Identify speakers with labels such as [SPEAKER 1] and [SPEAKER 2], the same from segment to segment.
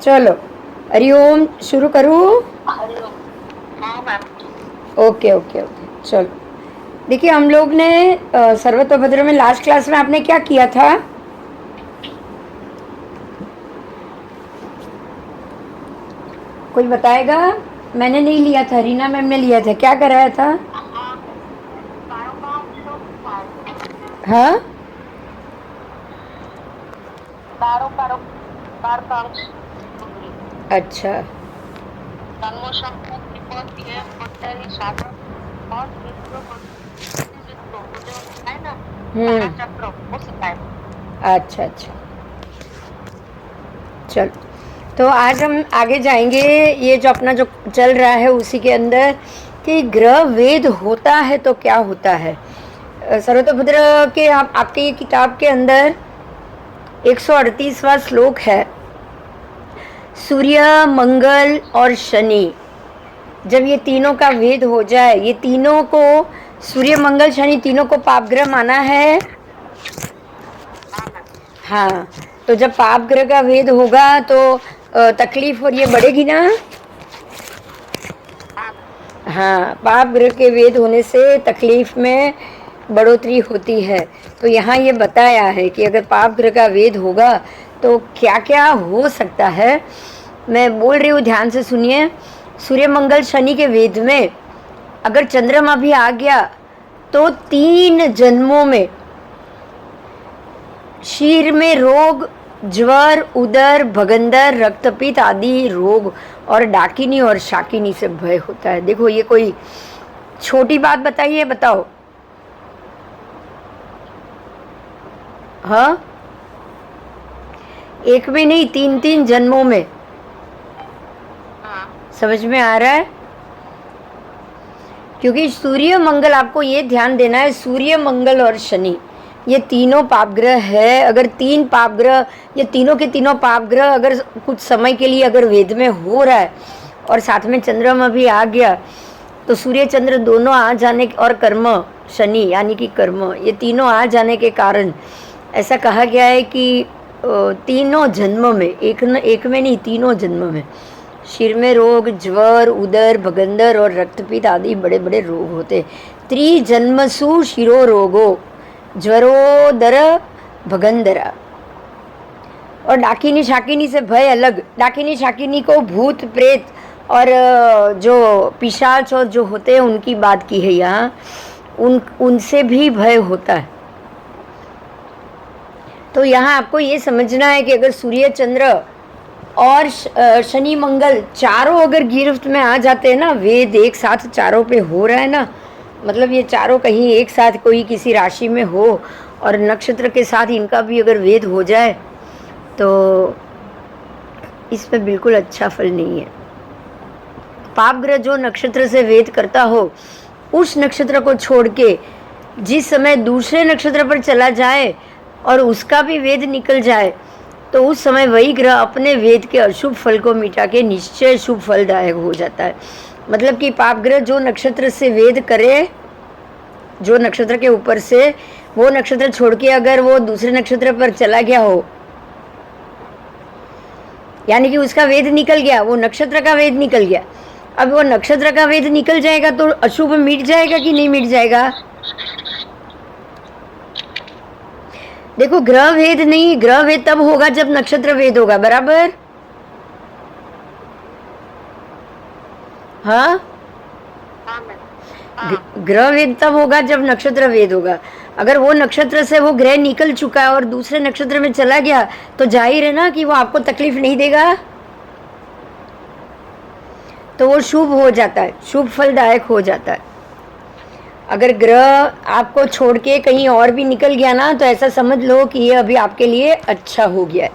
[SPEAKER 1] चलो, हरिओम शुरू करूँ?
[SPEAKER 2] हरिओम। हाँ मैम।
[SPEAKER 1] ओके ओके ओके, चलो। देखिए, हम लोग ने सर्वतोभद्र में लास्ट क्लास में आपने क्या किया था? कोई बताएगा? मैंने नहीं लिया था, रीना मैम ने लिया था। क्या कराया था?
[SPEAKER 2] हाँ,
[SPEAKER 1] हाँ,
[SPEAKER 2] बारो बारो बार पांच डिग्री
[SPEAKER 1] अच्छा।
[SPEAKER 2] जन्मोत्सव दिवस ये बच्चे साधन और विश्व प्रतिनिधित्व वो जो है ना तारा चक्र वो सिखाए।
[SPEAKER 1] अच्छा अच्छा, चलो। तो आज हम आगे जाएंगे। ये जो अपना जो चल रहा है उसी के अंदर कि ग्रह वेद होता है तो क्या होता है। सर्वतोभद्र के आपके ये किताब के अंदर 138वां श्लोक है। सूर्य, मंगल और शनि, जब ये तीनों का वेद हो जाए, ये तीनों को, सूर्य मंगल शनि तीनों को पापग्रह माना है।
[SPEAKER 2] हाँ मैम।
[SPEAKER 1] हाँ, तो जब पाप ग्रह का वेद होगा तो तकलीफ और ये बढ़ेगी ना।
[SPEAKER 2] हाँ
[SPEAKER 1] हाँ, पाप ग्रह के वेद होने से तकलीफ में बढ़ोतरी होती है। तो यहाँ ये बताया है कि अगर पाप ग्रह का वेद होगा तो क्या क्या हो सकता है। मैं बोल रही हूँ, ध्यान से सुनिए। सूर्य मंगल शनि के वेद में अगर चंद्रमा भी आ गया तो 3 जन्मों में शीर में रोग, ज्वर, उदर, भगंदर, रक्तपित्त आदि रोग और डाकिनी और शाकिनी से भय होता है। देखो, ये कोई छोटी बात बताइए, बताओ। हाँ, एक में नहीं, 3 जन्मों में।
[SPEAKER 2] हाँ
[SPEAKER 1] समझ में आ रहा है? क्योंकि सूर्य मंगल, आपको ये ध्यान देना है, सूर्य मंगल और शनि ये तीनों पापग्रह है। अगर 3 पापग्रह, ये तीनों के तीनों पापग्रह अगर कुछ समय के लिए अगर वेद में हो रहा है और साथ में चंद्रमा भी आ गया तो सूर्य चंद्र दोनों आ जाने और कर्म शनि यानी कि कर्म, ये तीनों आ जाने के कारण ऐसा कहा गया है कि तीनों जन्म में, एक में नहीं, तीनों जन्म में सिर में रोग, ज्वर, उदर, भगंदर और रक्तपित्त आदि बड़े बड़े रोग होते। त्रिजन्मसु शिरो रोगो ज्वरोदर भगंदरा। और डाकिनी शाकिनी से भय अलग। डाकिनी शाकिनी को भूत प्रेत और जो पिशाच और जो होते हैं उनकी बात की है यहाँ। उनसे भी भय होता है। तो यहाँ आपको ये समझना है कि अगर सूर्य चंद्र और शनि मंगल चारों अगर गिरफ्त में आ जाते हैं ना, वेद एक साथ चारों पे हो रहा है ना, मतलब ये चारों कहीं एक साथ कोई किसी राशि में हो और नक्षत्र के साथ इनका भी अगर वेद हो जाए तो इसमें बिल्कुल अच्छा फल नहीं है। पाप ग्रह जो नक्षत्र से वेद करता हो, उस नक्षत्र को छोड़ के जिस समय दूसरे नक्षत्र पर चला जाए और उसका भी वेद निकल जाए तो उस समय वही ग्रह अपने वेद के अशुभ फल को मिटा के निश्चय शुभ फलदायक हो जाता है। मतलब कि पाप ग्रह जो नक्षत्र से वेद करे, जो नक्षत्र के ऊपर से, वो नक्षत्र छोड़ के अगर वो दूसरे नक्षत्र पर चला गया हो, यानी कि उसका वेद निकल गया, वो नक्षत्र का वेद निकल गया। अब वो नक्षत्र का वेद निकल जाएगा तो अशुभ मिट जाएगा कि नहीं मिट जाएगा? देखो, ग्रह वेद नहीं, ग्रह वेद तब होगा जब नक्षत्र वेद होगा, बराबर? हाँ,
[SPEAKER 2] हाँ मैम। हाँ
[SPEAKER 1] ग्रह वेद तब होगा जब नक्षत्र वेद होगा। अगर वो नक्षत्र से वो ग्रह निकल चुका है और दूसरे नक्षत्र में चला गया तो जाहिर है ना कि वो आपको तकलीफ नहीं देगा, तो वो शुभ हो जाता है, शुभ फलदायक हो जाता है। अगर ग्रह आपको छोड़ के कहीं और भी निकल गया ना तो ऐसा समझ लो कि ये अभी आपके लिए अच्छा हो गया है,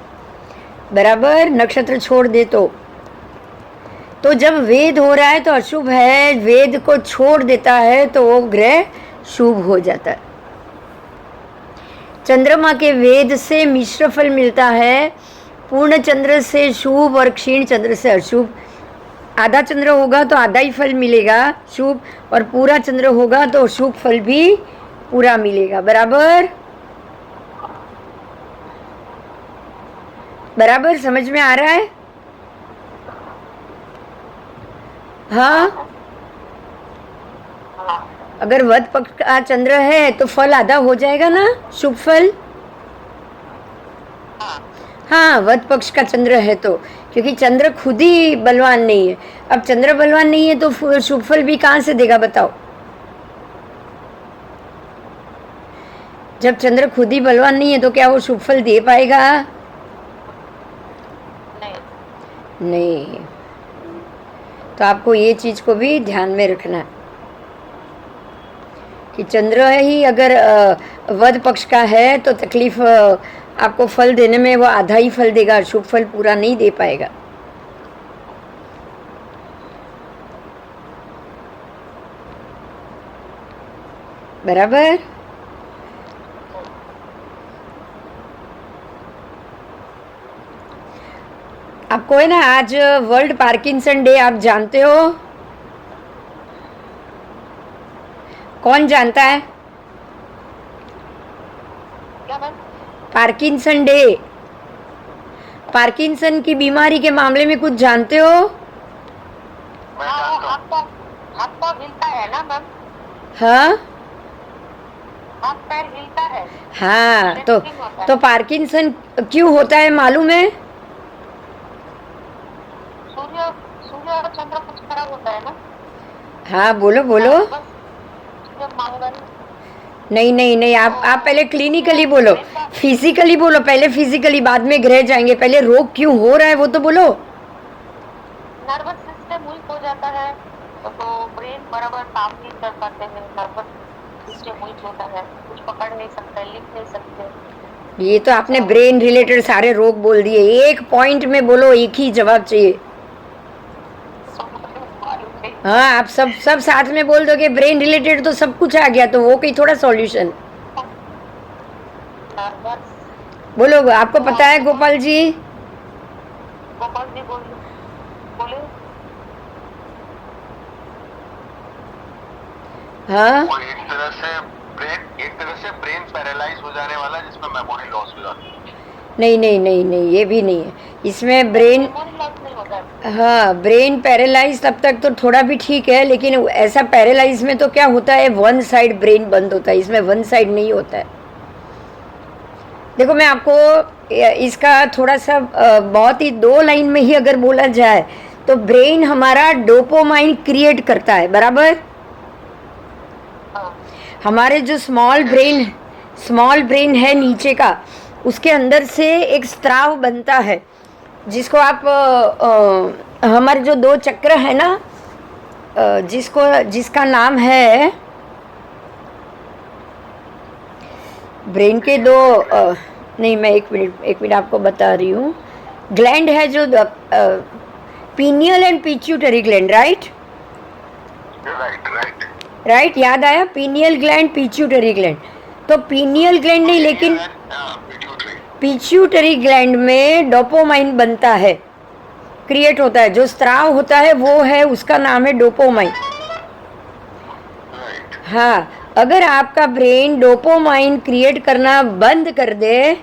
[SPEAKER 1] बराबर? नक्षत्र छोड़ दे तो जब वेद हो रहा है तो अशुभ है, वेद को छोड़ देता है तो वो ग्रह शुभ हो जाता है। चंद्रमा के वेद से मिश्र फल मिलता है। पूर्ण चंद्र से शुभ और क्षीण चंद्र से अशुभ। आधा चंद्र होगा तो आधा ही फल मिलेगा शुभ, और पूरा चंद्र होगा तो शुभ फल भी पूरा मिलेगा, बराबर? बराबर समझ में आ रहा है? हाँ,
[SPEAKER 2] हाँ
[SPEAKER 1] अगर वध पक्ष का चंद्र है तो फल आधा हो जाएगा ना, शुभ फल।
[SPEAKER 2] हाँ
[SPEAKER 1] हाँ, वध पक्ष का चंद्र है तो, क्योंकि चंद्र खुद ही बलवान नहीं है। अब चंद्र बलवान नहीं है तो शुभ फल भी कहाँ से देगा बताओ। जब चंद्र खुद ही बलवान नहीं है तो क्या वो शुभ फल दे पाएगा?
[SPEAKER 2] नहीं।
[SPEAKER 1] नहीं। तो आपको ये चीज को भी ध्यान में रखना है कि चंद्र ही अगर वध पक्ष का है तो तकलीफ आपको फल देने में वो आधा ही फल देगा, शुभ फल पूरा नहीं दे पाएगा। बराबर। आपको है ना आज वर्ल्ड पार्किंसन डे, आप जानते हो? कौन जानता है?
[SPEAKER 2] क्या मैम?
[SPEAKER 1] पार्किंसन डे, पार्किंसन की बीमारी के मामले में कुछ जानते हो?
[SPEAKER 2] हाँ, हाथ पाँव हिलता है ना मैम?
[SPEAKER 1] हाँ
[SPEAKER 2] हाथ पैर हिलता है।
[SPEAKER 1] हाँ,
[SPEAKER 2] Shifting होता है।
[SPEAKER 1] तो पार्किंसन क्यों होता है मालूम है?
[SPEAKER 2] सूर्य और चंद्र कुछ खराब होता है ना?
[SPEAKER 1] हाँ, बोलो बोलो।
[SPEAKER 2] बस जब मंगल
[SPEAKER 1] नहीं नहीं नहीं, आप पहले क्लिनिकली बोलो, फिजिकली बोलो पहले, फिजिकली बाद में ग्रह जाएंगे। पहले रोग क्यों हो रहा है वो तो बोलो।
[SPEAKER 2] नर्वस सिस्टम वीक हो जाता है तो ब्रेन बराबर काम नहीं कर पाते हैं। नर्वस सिस्टम वीक होता है, कुछ पकड़ नहीं सकते, लिख नहीं सकते।
[SPEAKER 1] ये तो आपने ब्रेन रिलेटेड सारे रोग बोल दिए, एक पॉइंट में बोलो, एक ही जवाब चाहिए।
[SPEAKER 2] मालूम नहीं।
[SPEAKER 1] हाँ, आप सब साथ में बोल दोगे ब्रेन रिलेटेड तो सब कुछ आ गया, तो वो कोई थोड़ा सॉल्यूशन।
[SPEAKER 2] नर्वस
[SPEAKER 1] बोलो, आपको पता है गोपाल जी?
[SPEAKER 2] गोपाल जी बोले
[SPEAKER 1] हाँ,
[SPEAKER 3] वो एक तरह से ब्रेन पैरालाइज हो जाने वाला, जिसमें मेमोरी लॉस हो जाती है।
[SPEAKER 1] नहीं नहीं नहीं नहीं, ये भी नहीं है इसमें ब्रेन।
[SPEAKER 2] मेमोरी लॉस नहीं होता है।
[SPEAKER 1] हाँ, ब्रेन पैरालाइज तब तक तो थोड़ा भी ठीक है, लेकिन ऐसा पैरालाइज में तो क्या होता है, वन साइड ब्रेन बंद होता है, इसमें वन साइड नहीं होता है। देखो मैं आपको इसका थोड़ा सा बहुत ही 2 लाइन में ही अगर बोला जाए तो ब्रेन हमारा डोपामाइन क्रिएट करता है, बराबर।
[SPEAKER 2] हाँ,
[SPEAKER 1] हमारे जो स्मॉल ब्रेन है नीचे का, उसके अंदर से एक स्राव बनता है जिसको आप हमारे जो 2 चक्र है ना, जिसका नाम है ब्रेन के 2 नहीं, मैं एक मिनट आपको बता रही हूँ। ग्लैंड है जो pineal and pituitary gland, right,
[SPEAKER 3] right.
[SPEAKER 1] याद आया? Pineal gland, pituitary gland. तो पीनियल ग्लैंड नहीं, लेकिन पिट्यूटरी ग्लैंड में डोपामाइन बनता है, क्रिएट होता है। जो स्राव होता है वो है, उसका नाम है डोपामाइन। हाँ, अगर आपका ब्रेन डोपामाइन क्रिएट करना बंद कर दे,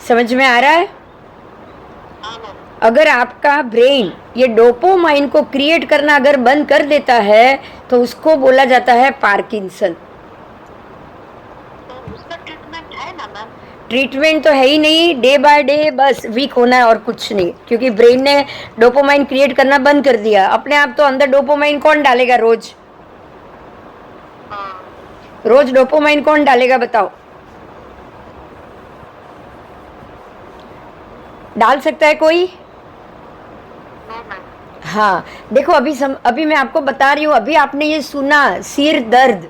[SPEAKER 1] समझ में आ रहा है? अगर आपका ब्रेन ये डोपामाइन को क्रिएट करना अगर बंद कर देता है तो उसको बोला जाता है पार्किंसन।
[SPEAKER 2] तो उसका ट्रीटमेंट है ना मैम?
[SPEAKER 1] ट्रीटमेंट तो है ही नहीं, डे बाय डे बस वीक होना है और कुछ नहीं, क्योंकि ब्रेन ने डोपामाइन क्रिएट करना बंद कर दिया। अपने आप तो अंदर डोपामाइन कौन डालेगा रोज?
[SPEAKER 2] हाँ,
[SPEAKER 1] रोज डोपामाइन कौन डालेगा बताओ? डाल सकता है कोई?
[SPEAKER 2] नहीं मैम।
[SPEAKER 1] हाँ, देखो अभी मैं आपको बता रही हूँ, अभी आपने ये सुना सिर दर्द,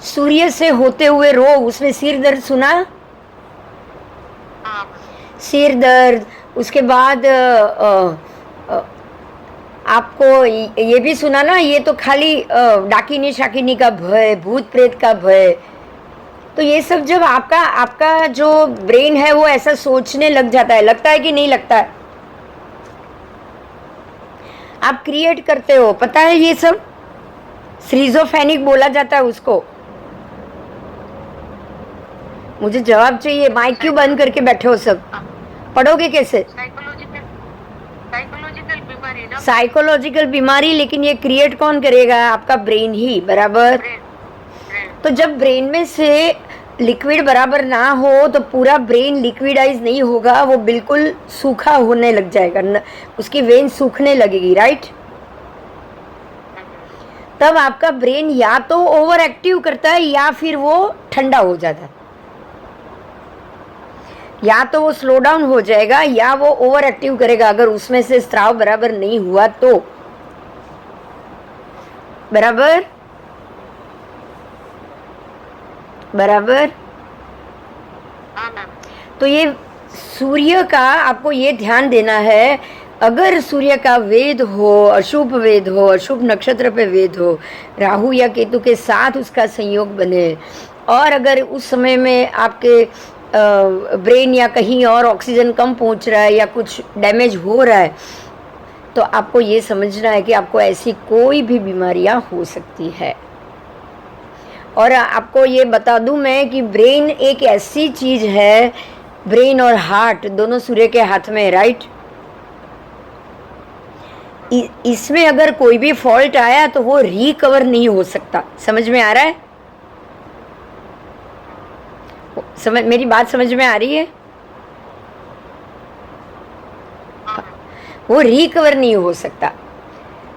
[SPEAKER 1] सूर्य से होते हुए रोग, उसमें सिर दर्द सुना?
[SPEAKER 2] हाँ,
[SPEAKER 1] सिर दर्द, उसके बाद आपको ये भी सुना ना, ये तो खाली डाकिनी शाकिनी का भय, भूत प्रेत का भय। तो ये सब जब आपका जो ब्रेन है वो ऐसा सोचने लग जाता है, लगता है कि नहीं लगता है? आप क्रिएट करते हो, पता है ये सब स्किज़ोफ्रेनिक बोला जाता है उसको। मुझे जवाब चाहिए, माइक क्यों बंद करके बैठे हो सब? पढ़ोगे कैसे?
[SPEAKER 2] साइकोलॉजी साइकोलॉजिकल बीमारी ना,
[SPEAKER 1] साइकोलॉजिकल बीमारी, लेकिन ये क्रिएट कौन करेगा? आपका ब्रेन ही, बराबर।
[SPEAKER 2] ब्रेन ब्रेन
[SPEAKER 1] तो जब ब्रेन में से लिक्विड बराबर ना हो तो पूरा ब्रेन लिक्विडाइज नहीं होगा, वो बिल्कुल सूखा होने लग जाएगा, उसकी वेन सूखने लगेगी, राइट? तब आपका ब्रेन या तो ओवर एक्टिव करता है या फिर वो ठंडा हो जाता है। या तो वो स्लो डाउन हो जाएगा या वो ओवर एक्टिव करेगा, अगर उसमें से स्राव बराबर नहीं हुआ तो, बराबर बराबर।
[SPEAKER 2] हाँ मैम।
[SPEAKER 1] तो ये सूर्य का आपको ये ध्यान देना है, अगर सूर्य का वेद हो, अशुभ वेद हो, अशुभ नक्षत्र पे वेद हो, राहु या केतु के साथ उसका संयोग बने, और अगर उस समय में आपके ब्रेन या कहीं और ऑक्सीजन कम पहुंच रहा है या कुछ डैमेज हो रहा है, तो आपको ये समझना है कि आपको ऐसी कोई भी बीमारियां हो सकती है। और आपको ये बता दूं मैं कि ब्रेन एक ऐसी चीज है, ब्रेन और हार्ट दोनों सूर्य के हाथ में है, राइट? इसमें अगर कोई भी फॉल्ट आया तो वो रिकवर नहीं हो सकता। समझ में आ रहा है? मेरी बात समझ में आ रही है? वो रिकवर नहीं हो सकता,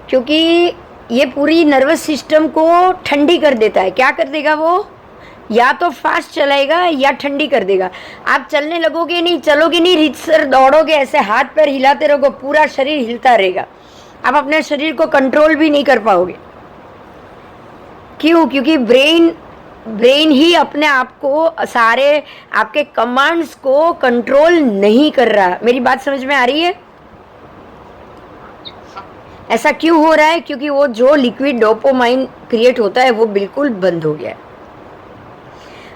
[SPEAKER 1] क्योंकि ये पूरी नर्वस सिस्टम को ठंडी कर देता है। क्या कर देगा वो? या तो फास्ट चलाएगा या ठंडी कर देगा। आप चलने लगोगे नहीं, चलोगे नहीं, रीतसर दौड़ोगे, ऐसे हाथ पैर हिलाते रहोगे, पूरा शरीर हिलता रहेगा, आप अपने शरीर को कंट्रोल भी नहीं कर पाओगे। क्यों? क्योंकि ब्रेन ही अपने आप को, सारे आपके कमांड्स को कंट्रोल नहीं कर रहा। मेरी बात समझ में आ रही है? ऐसा क्यों हो रहा है? क्योंकि वो जो लिक्विड डोपामाइन क्रिएट होता है वो बिल्कुल बंद हो गया है।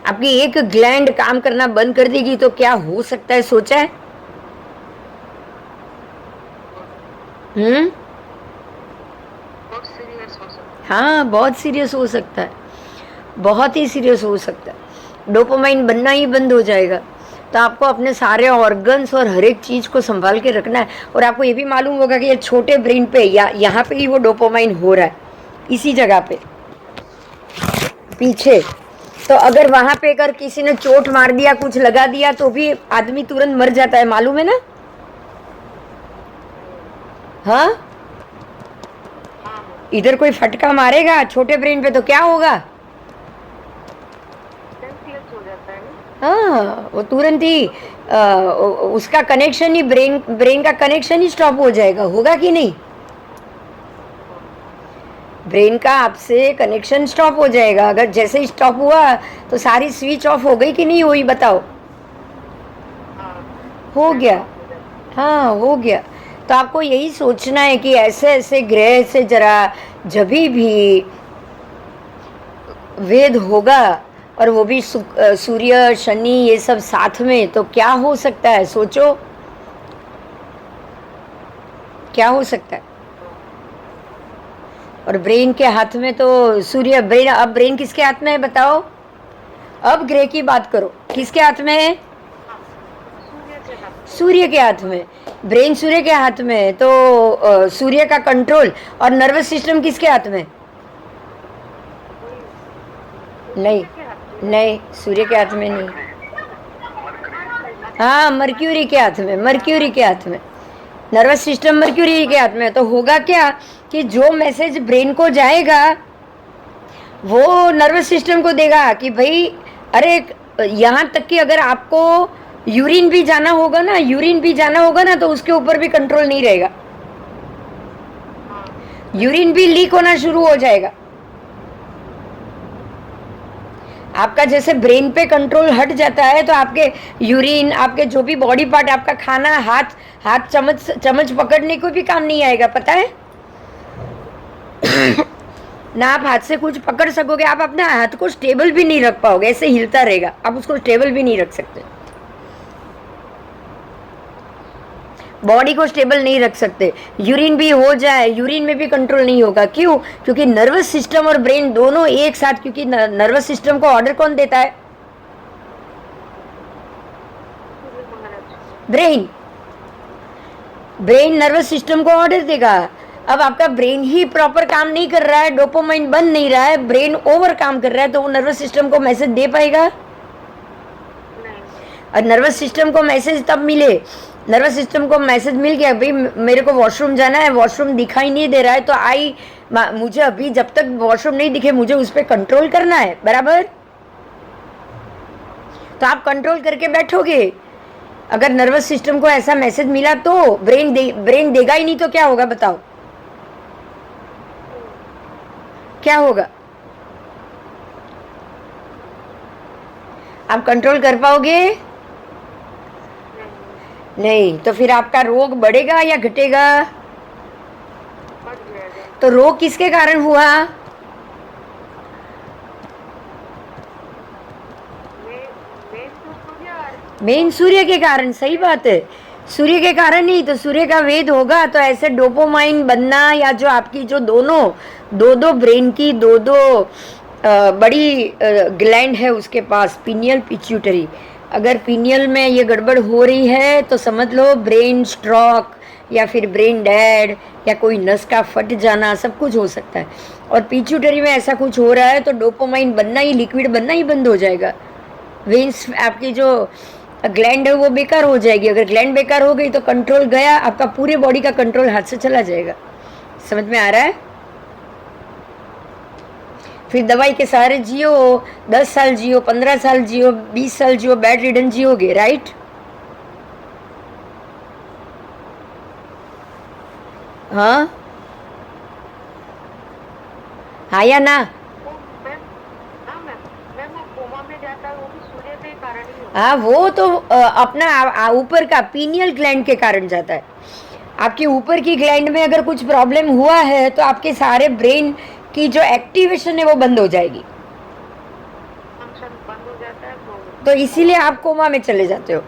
[SPEAKER 1] आपकी एक ग्लैंड काम करना बंद कर देगी तो क्या हो सकता है, सोचा है?
[SPEAKER 2] बहुत सीरियस हो सकता है।
[SPEAKER 1] हाँ, बहुत सीरियस हो सकता है, बहुत ही सीरियस हो सकता है। डोपामाइन बनना ही बंद हो जाएगा। तो आपको अपने सारे ऑर्गन्स और हर एक चीज़ को संभाल के रखना है। और आपको ये भी मालूम होगा कि ये छोटे ब्रेन पे या यहाँ पे ही वो डोपामाइन हो रहा है, इसी जगह पे पीछे। तो अगर वहाँ पे अगर किसी ने चोट मार दिया, कुछ लगा दिया, तो भी आदमी तुरंत मर जाता है, मालूम है ना? हाँ, इधर कोई फटका मारेगा छोटे ब्रेन पे तो क्या होगा?
[SPEAKER 2] सेंसलेस हो जाता है ना।
[SPEAKER 1] हाँ, वो तुरंत ही उसका कनेक्शन ही ब्रेन का कनेक्शन ही स्टॉप हो जाएगा। होगा कि नहीं? ब्रेन का आपसे कनेक्शन स्टॉप हो जाएगा। अगर जैसे ही स्टॉप हुआ तो सारी स्विच ऑफ हो गई कि नहीं हुई, बताओ? हो गया। हाँ, हो गया। तो आपको यही सोचना है कि ऐसे ऐसे ग्रह से जरा जभी भी वेद होगा, और वो भी सूर्य शनि ये सब साथ में, तो क्या हो सकता है? सोचो, क्या हो सकता है? और ब्रेन के हाथ में तो सूर्य, ब्रेन, अब ब्रेन किसके हाथ में है बताओ? अब ग्रह की बात करो, किसके हाथ में है? सूर्य के हाथ में। ब्रेन सूर्य के हाथ में है, तो सूर्य का कंट्रोल और नर्वस सिस्टम किसके हाथ में? नहीं नहीं, सूर्य के हाथ में नहीं। हाँ, मर्क्यूरी के हाथ में, मर्क्यूरी के हाथ में। नर्वस सिस्टम मर्क्यूरी के हाथ में। तो होगा क्या कि जो मैसेज ब्रेन को जाएगा वो नर्वस सिस्टम को देगा कि भाई, अरे यहाँ तक कि अगर आपको यूरिन भी जाना होगा ना, यूरिन भी जाना होगा ना, तो उसके ऊपर भी कंट्रोल नहीं रहेगा, यूरिन भी लीक होना शुरू हो जाएगा। आपका जैसे ब्रेन पे कंट्रोल हट जाता है तो आपके यूरिन, आपके जो भी बॉडी पार्ट, आपका खाना, हाथ चम्मच पकड़ने को भी काम नहीं आएगा, पता है? ना आप हाथ से कुछ पकड़ सकोगे, आप अपने हाथ को स्टेबल भी नहीं रख पाओगे, ऐसे हिलता रहेगा, आप उसको स्टेबल भी नहीं रख सकते, बॉडी को स्टेबल नहीं रख सकते। यूरिन भी हो जाए, यूरिन में भी कंट्रोल नहीं होगा। क्यों? क्योंकि नर्वस सिस्टम और ब्रेन दोनों एक साथ, क्योंकि नर्वस सिस्टम को ऑर्डर कौन देता है? ब्रेन। ब्रेन नर्वस सिस्टम को ऑर्डर देगा। अब आपका ब्रेन ही प्रॉपर काम नहीं कर रहा है, डोपामाइन बन नहीं रहा है, ब्रेन ओवर काम कर रहा है, तो वो नर्वस सिस्टम को मैसेज दे पाएगा?
[SPEAKER 2] नहीं।
[SPEAKER 1] और नर्वस सिस्टम को मैसेज तब मिले, नर्वस सिस्टम को मैसेज मिल गया भाई मेरे को वॉशरूम जाना है, वॉशरूम दिखाई नहीं दे रहा है, तो मुझे अभी जब तक वॉशरूम नहीं दिखे मुझे उस पर कंट्रोल करना है, बराबर? तो आप कंट्रोल करके बैठोगे। अगर नर्वस सिस्टम को ऐसा मैसेज मिला तो ब्रेन देगा ही नहीं तो क्या होगा बताओ? क्या होगा? आप कंट्रोल कर पाओगे? नहीं। तो फिर आपका रोग बढ़ेगा या घटेगा?
[SPEAKER 2] बढ़ जाएगा।
[SPEAKER 1] तो रोग किसके कारण हुआ? मेन सूर्य के कारण। सही बात है, सूर्य के कारण नहीं तो सूर्य का वेद होगा तो ऐसे डोपामाइन बनना, या जो आपकी जो दो ब्रेन की दो बड़ी ग्लैंड है उसके पास, पीनियल पिट्यूटरी, अगर पीनियल में ये गड़बड़ हो रही है तो समझ लो ब्रेन स्ट्रोक या फिर ब्रेन डेड या कोई नस का फट जाना, सब कुछ हो सकता है। और पिट्यूटरी में ऐसा कुछ हो रहा है तो डोपामाइन बनना ही, लिक्विड बनना ही बंद हो जाएगा। वेन्स, आपकी जो ग्लैंड है वो बेकार हो जाएगी। अगर ग्लैंड बेकार हो गई तो कंट्रोल गया, आपका पूरे बॉडी का कंट्रोल हाथ से चला जाएगा। समझ में आ रहा है? फिर दवाई के सहारे जियो, 10 साल जियो, 15 साल जियो, 20 साल जियो, बेड रिडन जियोगे, राइट? हाँ हाँ या ना? हाँ, वो तो अपना ऊपर का पीनियल ग्लैंड के कारण जाता है। आपके ऊपर की ग्लैंड में अगर कुछ प्रॉब्लम हुआ है तो आपके सारे ब्रेन की जो एक्टिवेशन है वो बंद हो जाएगी,
[SPEAKER 2] फंक्शन बंद हो जाता है।
[SPEAKER 1] तो इसीलिए आप कोमा में चले जाते हो।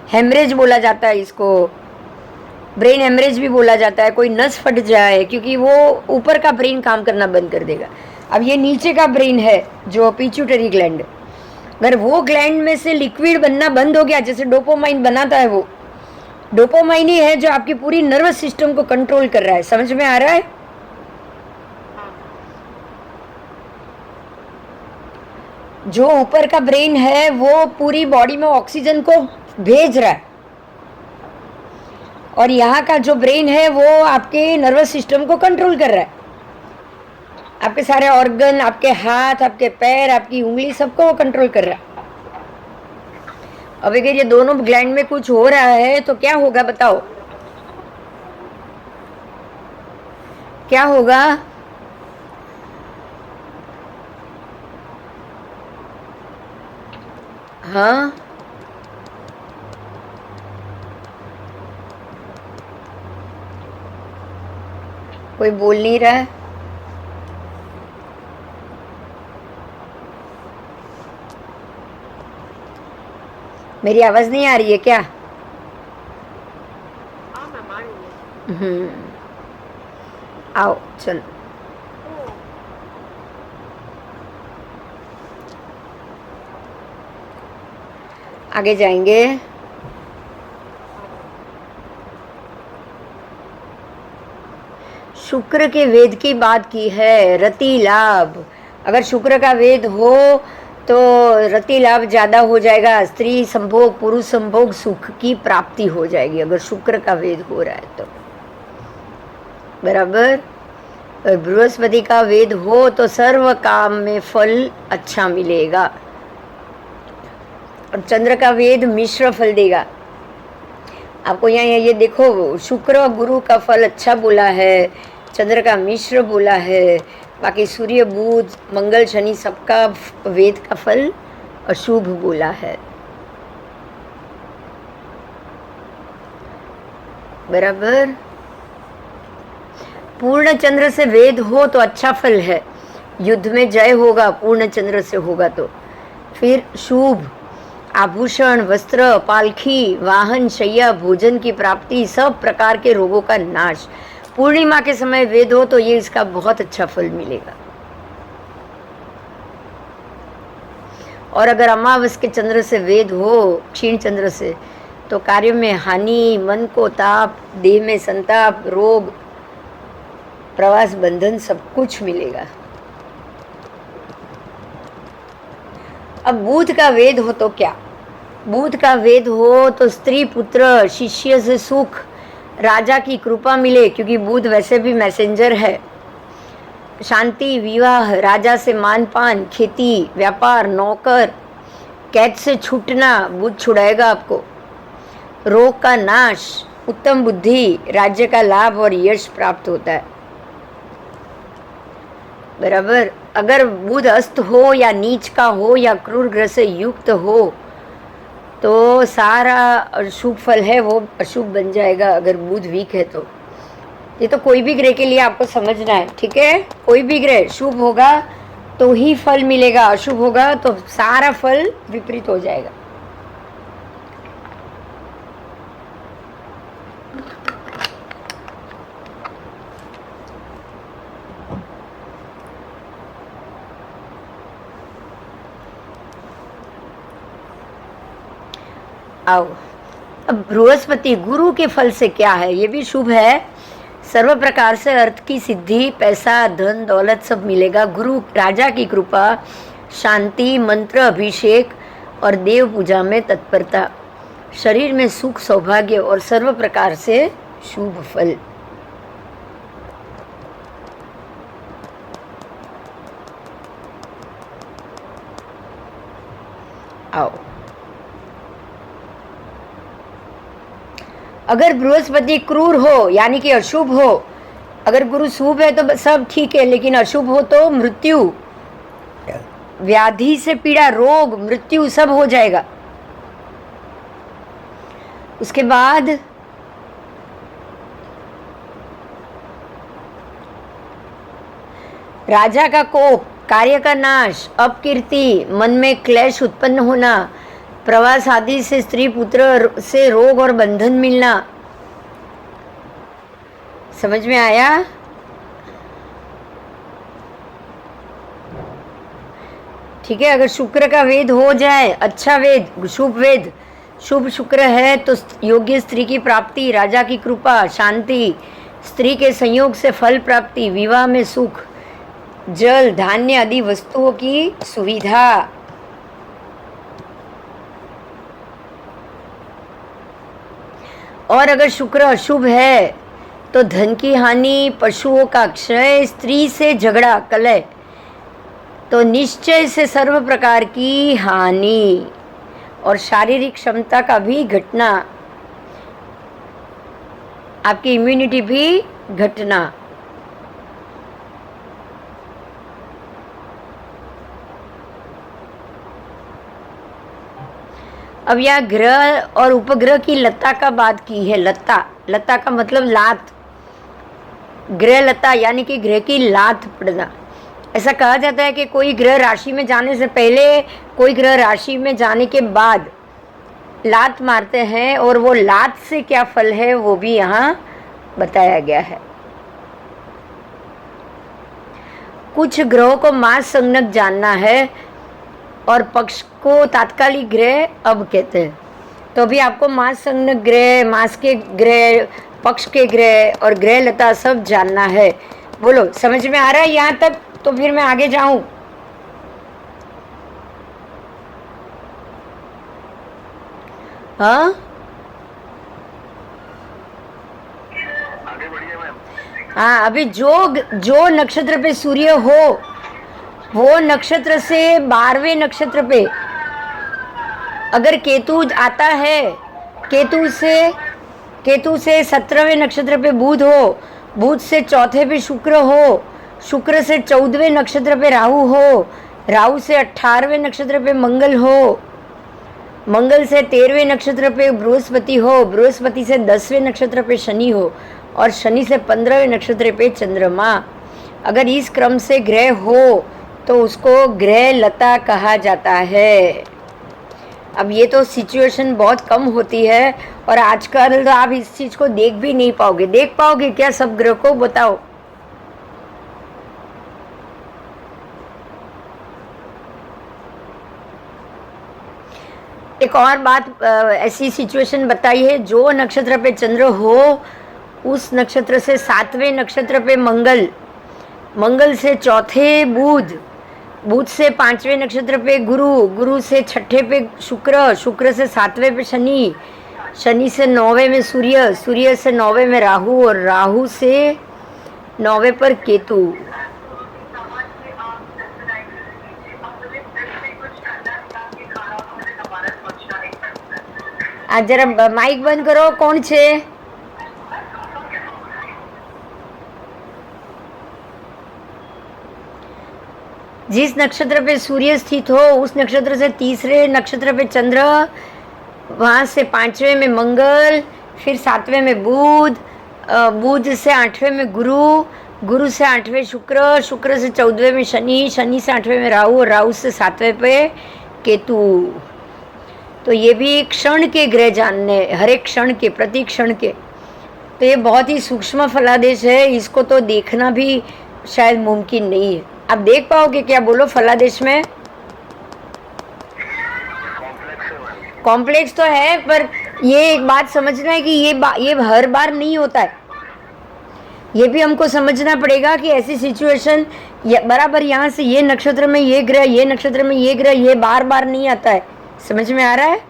[SPEAKER 1] हेमरेज बोला जाता है इसको, ब्रेन हेमरेज भी बोला जाता है। कोई नस फट जाए क्योंकि वो ऊपर का ब्रेन काम करना बंद कर देगा। अब ये नीचे का ब्रेन है जो पिट्यूटरी ग्लैंड, अगर वो ग्लैंड में से लिक्विड बनना बंद हो गया, जैसे डोपामाइन बनाता है, वो डोपामाइन ही है जो आपकी पूरी नर्वस सिस्टम को कंट्रोल कर रहा है। समझ में आ रहा है? जो ऊपर का ब्रेन है वो पूरी बॉडी में ऑक्सीजन को भेज रहा है, और यहाँ का जो ब्रेन है वो आपके नर्वस सिस्टम को कंट्रोल कर रहा है। आपके सारे ऑर्गन, आपके हाथ, आपके पैर, आपकी उंगली, सबको वो कंट्रोल कर रहा है। अब अगर ये दोनों ग्लैंड में कुछ हो रहा है तो क्या होगा बताओ? क्या होगा? हाँ, कोई बोल नहीं रहा है। मेरी आवाज नहीं आ रही है क्या? आओ चलो, आगे जाएंगे। शुक्र के वेद की बात की है, रति लाभ। अगर शुक्र का वेद हो तो रति लाभ ज़्यादा हो जाएगा, स्त्री संभोग, पुरुष संभोग, सुख की प्राप्ति हो जाएगी अगर शुक्र का वेद हो रहा है तो, बराबर। बृहस्पति का वेद हो तो सर्व काम में फल अच्छा मिलेगा, और चंद्र का वेद मिश्र फल देगा आपको। यहाँ ये देखो, शुक्र और गुरु का फल अच्छा बोला है, चंद्र का मिश्र बोला है, बाकी सूर्य, बुध, मंगल, शनि सबका वेद का फल अशुभ बोला है, बराबर। पूर्ण चंद्र से वेद हो तो अच्छा फल है, युद्ध में जय होगा पूर्ण चंद्र से होगा तो। फिर शुभ आभूषण, वस्त्र, पालखी, वाहन, शैया, भोजन की प्राप्ति, सब प्रकार के रोगों का नाश। पूर्णिमा के समय वेद हो तो ये इसका बहुत अच्छा फल मिलेगा। और अगर अमावस के चंद्र से वेद हो, क्षीण चंद्र से, तो कार्य में हानि, मन को ताप, देह में संताप, रोग, प्रवास, बंधन सब कुछ मिलेगा। अब बुध का वेद हो तो क्या? बुध का वेद हो तो स्त्री, पुत्र, शिष्य से सुख, राजा की कृपा मिले, क्योंकि बुध वैसे भी मैसेंजर है। शांति, विवाह, राजा से मानपान, खेती, व्यापार, नौकर, कैद से छूटना, बुध छुड़ाएगा आपको। रोग का नाश, उत्तम बुद्धि, राज्य का लाभ और यश प्राप्त होता है। बराबर। अगर बुध अस्त हो या नीच का हो या क्रूर ग्रह से युक्त हो तो सारा शुभ फल है वो अशुभ बन जाएगा, अगर बुध वीक है तो। ये तो कोई भी ग्रह के लिए आपको समझना है, ठीक है? कोई भी ग्रह शुभ होगा तो ही फल मिलेगा, अशुभ होगा तो सारा फल विपरीत हो जाएगा। आओ, अब बृहस्पति गुरु के फल से क्या है? ये भी शुभ है। सर्व प्रकार से अर्थ की सिद्धि, पैसा, धन, दौलत सब मिलेगा। गुरु राजा की कृपा, शांति, मंत्र अभिषेक और देव पूजा में तत्परता, शरीर में सुख, सौभाग्य और सर्व प्रकार से शुभ फल। आओ, अगर बृहस्पति क्रूर हो यानी कि अशुभ हो, अगर गुरु शुभ है तो सब ठीक है, लेकिन अशुभ हो तो मृत्यु, व्याधि से पीड़ा, रोग, मृत्यु सब हो जाएगा। उसके बाद राजा का कोप, कार्य का नाश, अपकीर्ति, मन में क्लेश उत्पन्न होना, प्रवास आदि से स्त्री पुत्र से रोग और बंधन मिलना। समझ में आया? ठीक है। अगर शुक्र का वेद हो जाए, अच्छा वेद, शुभ वेद, शुभ शुक्र है तो योग्य स्त्री की प्राप्ति, राजा की कृपा, शांति, स्त्री के संयोग से फल प्राप्ति, विवाह में सुख, जल, धान्य आदि वस्तुओं की सुविधा। और अगर शुक्र अशुभ है तो धन की हानि, पशुओं का क्षय, स्त्री से झगड़ा, कलह, तो निश्चय से सर्व प्रकार की हानि और शारीरिक क्षमता का भी घटना, आपकी इम्यूनिटी भी घटना। अब यह ग्रह और उपग्रह की लता का बात की है। लता, लता का मतलब लात, ग्रह लता यानी कि ग्रह की लात पड़ना। ऐसा कहा जाता है कि कोई ग्रह राशि में जाने से पहले, कोई ग्रह राशि में जाने के बाद लात मारते हैं, और वो लात से क्या फल है वो भी यहाँ बताया गया है। कुछ ग्रहों को मास संज्ञक जानना है और पक्ष को तात्कालिक ग्रह अब कहते हैं। तो अभी आपको मास संज्ञक ग्रह, मास के ग्रह, पक्ष के ग्रह और ग्रह लता सब जानना है। बोलो, समझ में आ रहा है यहाँ तक? तो फिर मैं आगे जाऊं। हाँ,
[SPEAKER 3] आगे बढ़िए मैम।
[SPEAKER 1] हाँ, अभी जो नक्षत्र पे सूर्य हो वो नक्षत्र से 12वें नक्षत्र पे अगर केतु आता है, केतु से 17वें नक्षत्र पे बुध हो, बुध से चौथे पे शुक्र हो, शुक्र से 14वें नक्षत्र पे राहु हो, राहु से 18वें नक्षत्र पे मंगल हो, मंगल से 13वें नक्षत्र पे बृहस्पति हो, बृहस्पति से 10वें नक्षत्र पे शनि हो और शनि से 15वें नक्षत्र पे चंद्रमा। अगर इस क्रम से ग्रह हो तो उसको ग्रह लता कहा जाता है। अब ये तो सिचुएशन बहुत कम होती है और आजकल तो आप इस चीज़ को देख भी नहीं पाओगे। देख पाओगे क्या सब ग्रह को? बताओ। एक और बात, ऐसी सिचुएशन बताई है, जो नक्षत्र पे चंद्र हो उस नक्षत्र से 7वें नक्षत्र पे मंगल, मंगल से चौथे बुध, बुध से 5वें नक्षत्र पे गुरु, गुरु से 6ठे पे शुक्र, शुक्र से 7वें पे शनि, शनि से 9वें में सूर्य, सूर्य से 9वें में राहु और राहु से 9वें पर केतु। आज जरा माइक बंद करो, कौन छे? जिस नक्षत्र पे सूर्य स्थित हो उस नक्षत्र से तीसरे नक्षत्र पे चंद्र, वहाँ से 5वें में मंगल, फिर 7वें में बुध, बुध से 8वें में गुरु, गुरु से 8वें शुक्र, शुक्र से 14वें में शनि, शनि से 8वें में राहु और राहु से 7वें पे केतु। तो ये भी क्षण के ग्रह जानने, हर एक क्षण के, प्रति क्षण के। तो ये बहुत ही सूक्ष्म फलादेश है, इसको तो देखना भी शायद मुमकिन नहीं है। आप देख पाओगे क्या? बोलो फलादेश में। कॉम्प्लेक्स तो है, पर ये एक बात समझना है कि ये हर बार नहीं होता है। ये भी हमको समझना पड़ेगा कि ऐसी सिचुएशन बराबर यहाँ से ये नक्षत्र में ये ग्रह, ये नक्षत्र में ये ग्रह, ये बार बार नहीं आता है। समझ में आ रहा है?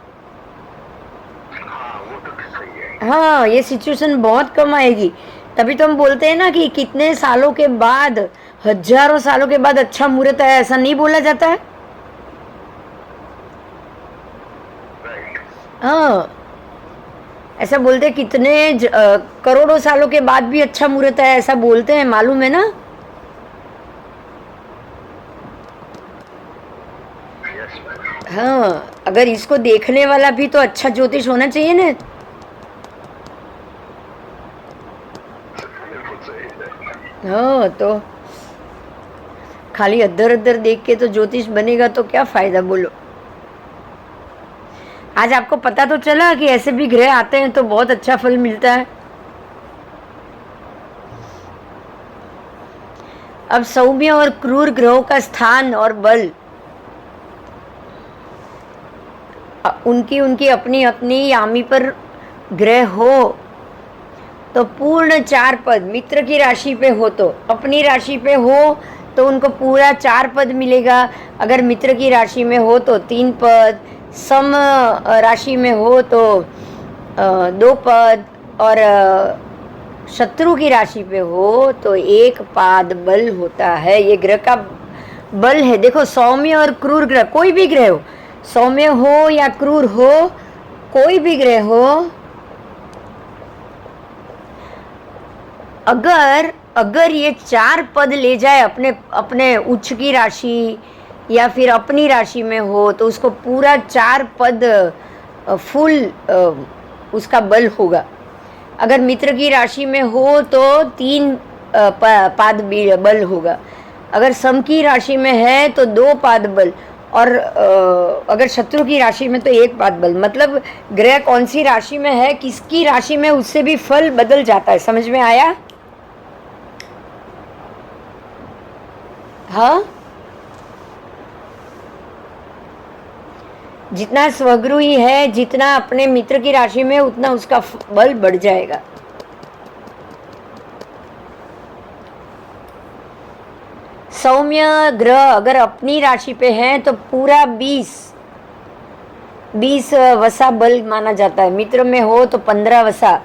[SPEAKER 1] हाँ, ये सिचुएशन बहुत कम आएगी। तभी तो हम बोलते हैं ना कि कितने सालों के बाद, हजारों सालों के बाद अच्छा मुहूर्त है, ऐसा नहीं बोला जाता है। हाँ, ऐसा बोलते हैं कितने करोड़ों सालों के बाद भी अच्छा मुहूर्त है, ऐसा बोलते हैं, मालूम है ना? हाँ, अगर इसको देखने वाला भी तो अच्छा ज्योतिष होना चाहिए ना। हाँ, तो खाली अद्धर अद्धर देख के तो ज्योतिष बनेगा तो क्या फायदा, बोलो। आज आपको पता तो चला कि ऐसे भी ग्रह आते हैं तो बहुत अच्छा फल मिलता है। अब सौम्य और क्रूर ग्रहों का स्थान और बल, उनकी उनकी अपनी अपनी यामी पर ग्रह हो तो पूर्ण 4 पद, मित्र की राशि पे हो तो, अपनी राशि पे हो तो उनको पूरा 4 पद मिलेगा। अगर मित्र की राशि में हो तो 3 पद, सम राशि में हो तो 2 पद, और शत्रु की राशि पे हो तो 1 पाद बल होता है। ये ग्रह का बल है। देखो, सौम्य और क्रूर ग्रह, कोई भी ग्रह हो, सौम्य हो या क्रूर हो, कोई भी ग्रह हो, अगर ये 4 पद ले जाए अपने अपने उच्च की राशि या फिर अपनी राशि में हो तो उसको पूरा 4 पद फुल उसका बल होगा। अगर मित्र की राशि में हो तो 3 पाद बल होगा। अगर सम की राशि में है तो 2 पाद बल, और अगर शत्रु की राशि में तो 1 पाद बल। मतलब ग्रह कौन सी राशि में है, किसकी राशि में, उससे भी फल बदल जाता है। समझ में आया? हाँ, जितना स्वगृही है, जितना अपने मित्र की राशि में, उतना उसका बल बढ़ जाएगा। सौम्य ग्रह अगर अपनी राशि पे हैं तो पूरा 20 वसा बल माना जाता है। मित्र में हो तो 15 वसा,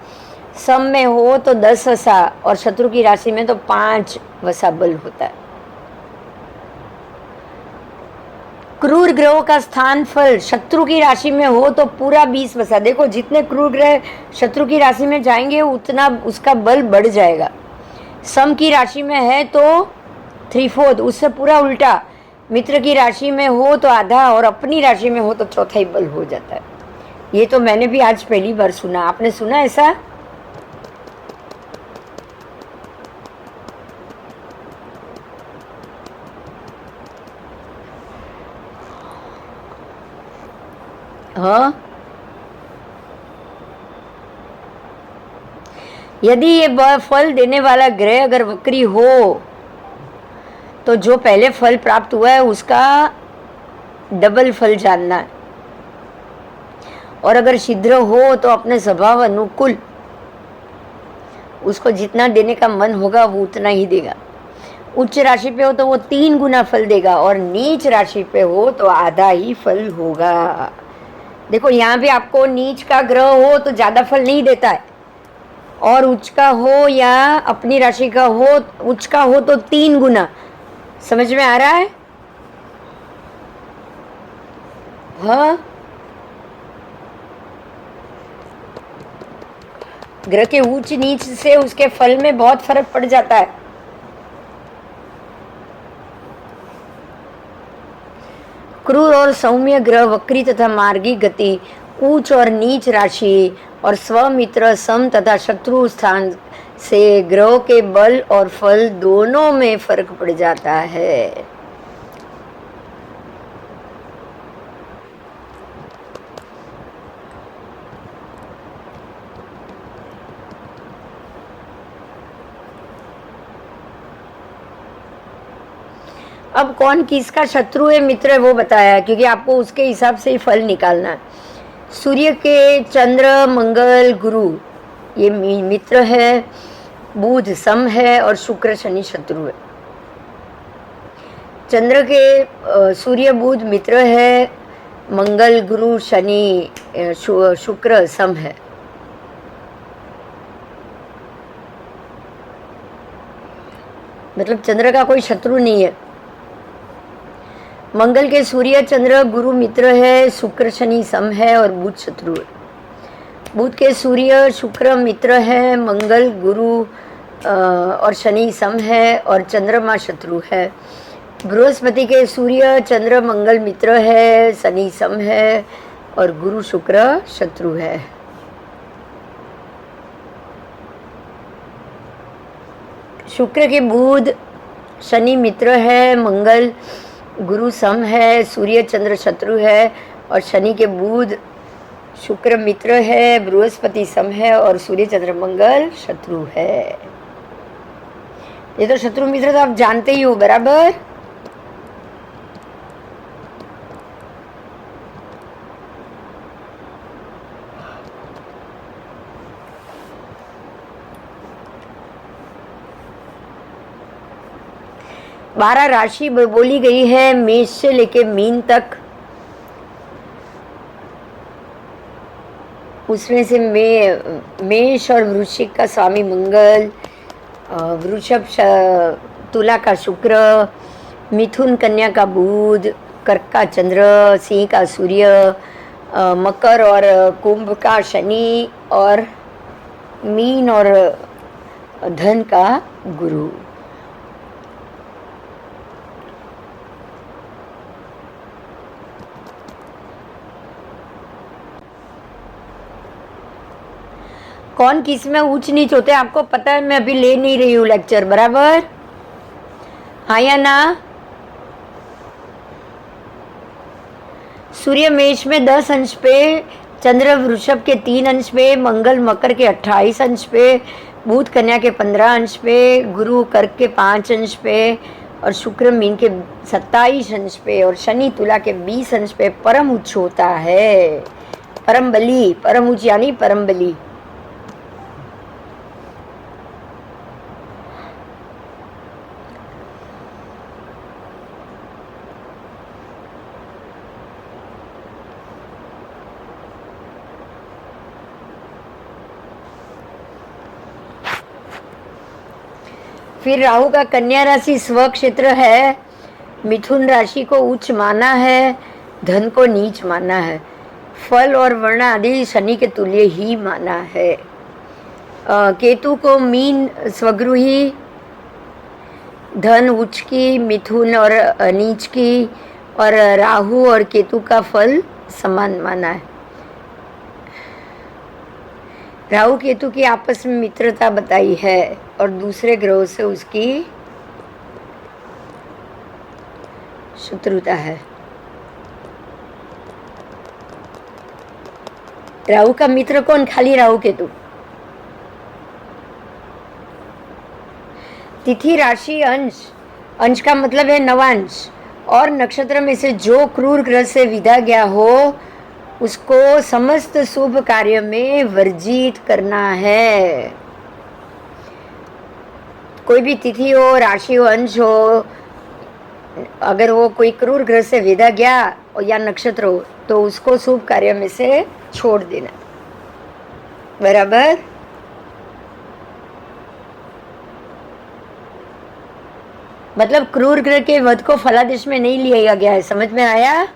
[SPEAKER 1] सम में हो तो 10 वसा, और शत्रु की राशि में तो 5 वसा बल होता है। क्रूर ग्रहों का स्थान फल शत्रु की राशि में हो तो पूरा 20 वसा। देखो, जितने क्रूर ग्रह शत्रु की राशि में जाएंगे उतना उसका बल बढ़ जाएगा। सम की राशि में है तो 3/4, उससे पूरा उल्टा। मित्र की राशि में हो तो आधा, और अपनी राशि में हो तो चौथाई बल हो जाता है। ये तो मैंने भी आज पहली बार सुना। आपने सुना ऐसा? हाँ, यदि ये फल देने वाला ग्रह अगर वक्री हो तो जो पहले फल प्राप्त हुआ है उसका डबल फल जानना है। और अगर शीघ्र हो तो अपने स्वभाव अनुकूल उसको जितना देने का मन होगा वो उतना ही देगा। उच्च राशि पे हो तो वो 3 गुना फल देगा और नीच राशि पे हो तो आधा ही फल होगा। देखो यहाँ भी आपको नीच का ग्रह हो तो ज़्यादा फल नहीं देता है, और उच्च का हो या अपनी राशि का हो, उच्च का हो तो 3 गुना। समझ में आ रहा है? हाँ, ग्रह के उच्च नीच से उसके फल में बहुत फर्क पड़ जाता है। क्रूर और सौम्य ग्रह वक्री तथा मार्गी गति, उच्च और नीच राशि और स्वमित्र सम तथा शत्रु स्थान से ग्रहों के बल और फल दोनों में फर्क पड़ जाता है। अब कौन किसका शत्रु है मित्र है वो बताया, क्योंकि आपको उसके हिसाब से ही फल निकालना है। सूर्य के चंद्र मंगल गुरु ये मित्र है, बुध सम है और शुक्र शनि शत्रु है। चंद्र के सूर्य बुध मित्र है, मंगल गुरु शनि शुक्र सम है। मतलब चंद्र का कोई शत्रु नहीं है। मंगल के सूर्य चंद्र गुरु मित्र है, शुक्र शनि सम है और बुध शत्रु है। बुध के सूर्य शुक्र मित्र है, मंगल गुरु और शनि सम है और चंद्रमा शत्रु है। बृहस्पति के सूर्य चंद्र मंगल मित्र है, शनि सम है और गुरु शुक्र शत्रु है। शुक्र के बुध शनि मित्र है, मंगल गुरु सम है, सूर्य चंद्र शत्रु है और शनि के बुध शुक्र मित्र है, बृहस्पति सम है और सूर्य चंद्र मंगल शत्रु है। ये तो शत्रु मित्र तो आप जानते ही हो, बराबर। बारह राशि बोली गई है, मेष से लेके मीन तक। उसमें से मेष और वृश्चिक का स्वामी मंगल, वृषभ तुला का शुक्र, मिथुन कन्या का बुध, कर्क का चंद्र, सिंह का सूर्य, मकर और कुंभ का शनि और मीन और धन का गुरु। कौन किस में ऊंच नीच होते हैं आपको पता है, मैं अभी ले नहीं रही हूँ लेक्चर, बराबर। हाँ या ना? सूर्य मेष में 10 अंश पे, चंद्र वृषभ के 3 अंश पे, मंगल मकर के 28 अंश पे, बुध कन्या के 15 अंश पे, गुरु कर्क के 5 अंश पे और शुक्र मीन के 27 अंश पे और शनि तुला के 20 अंश पे परम उच्च होता है। परम बली, परम उच्च यानी परम बली। फिर राहु का कन्या राशि स्व क्षेत्र है, मिथुन राशि को उच्च माना है, धन को नीच माना है, फल और वर्ण आदि शनि के तुल्य ही माना है। केतु को मीन स्वगृही, धन उच्च की, मिथुन और नीच की और राहु और केतु का फल समान माना है। राहु केतु की आपस में मित्रता बताई है और दूसरे ग्रहों से उसकी शत्रुता है। राहु का मित्र कौन? खाली राहु केतु। तिथि राशि अंश, अंश का मतलब है नवांश, और नक्षत्र में से जो क्रूर ग्रह से विदा गया हो उसको समस्त शुभ कार्य में वर्जित करना है। कोई भी तिथि हो, राशि हो, अंश हो, अगर वो कोई क्रूर ग्रह से वेधा गया या नक्षत्र हो तो उसको शुभ कार्य में से छोड़ देना। बराबर। मतलब क्रूर ग्रह के वध को फलादेश में नहीं लिया गया है। समझ में आया?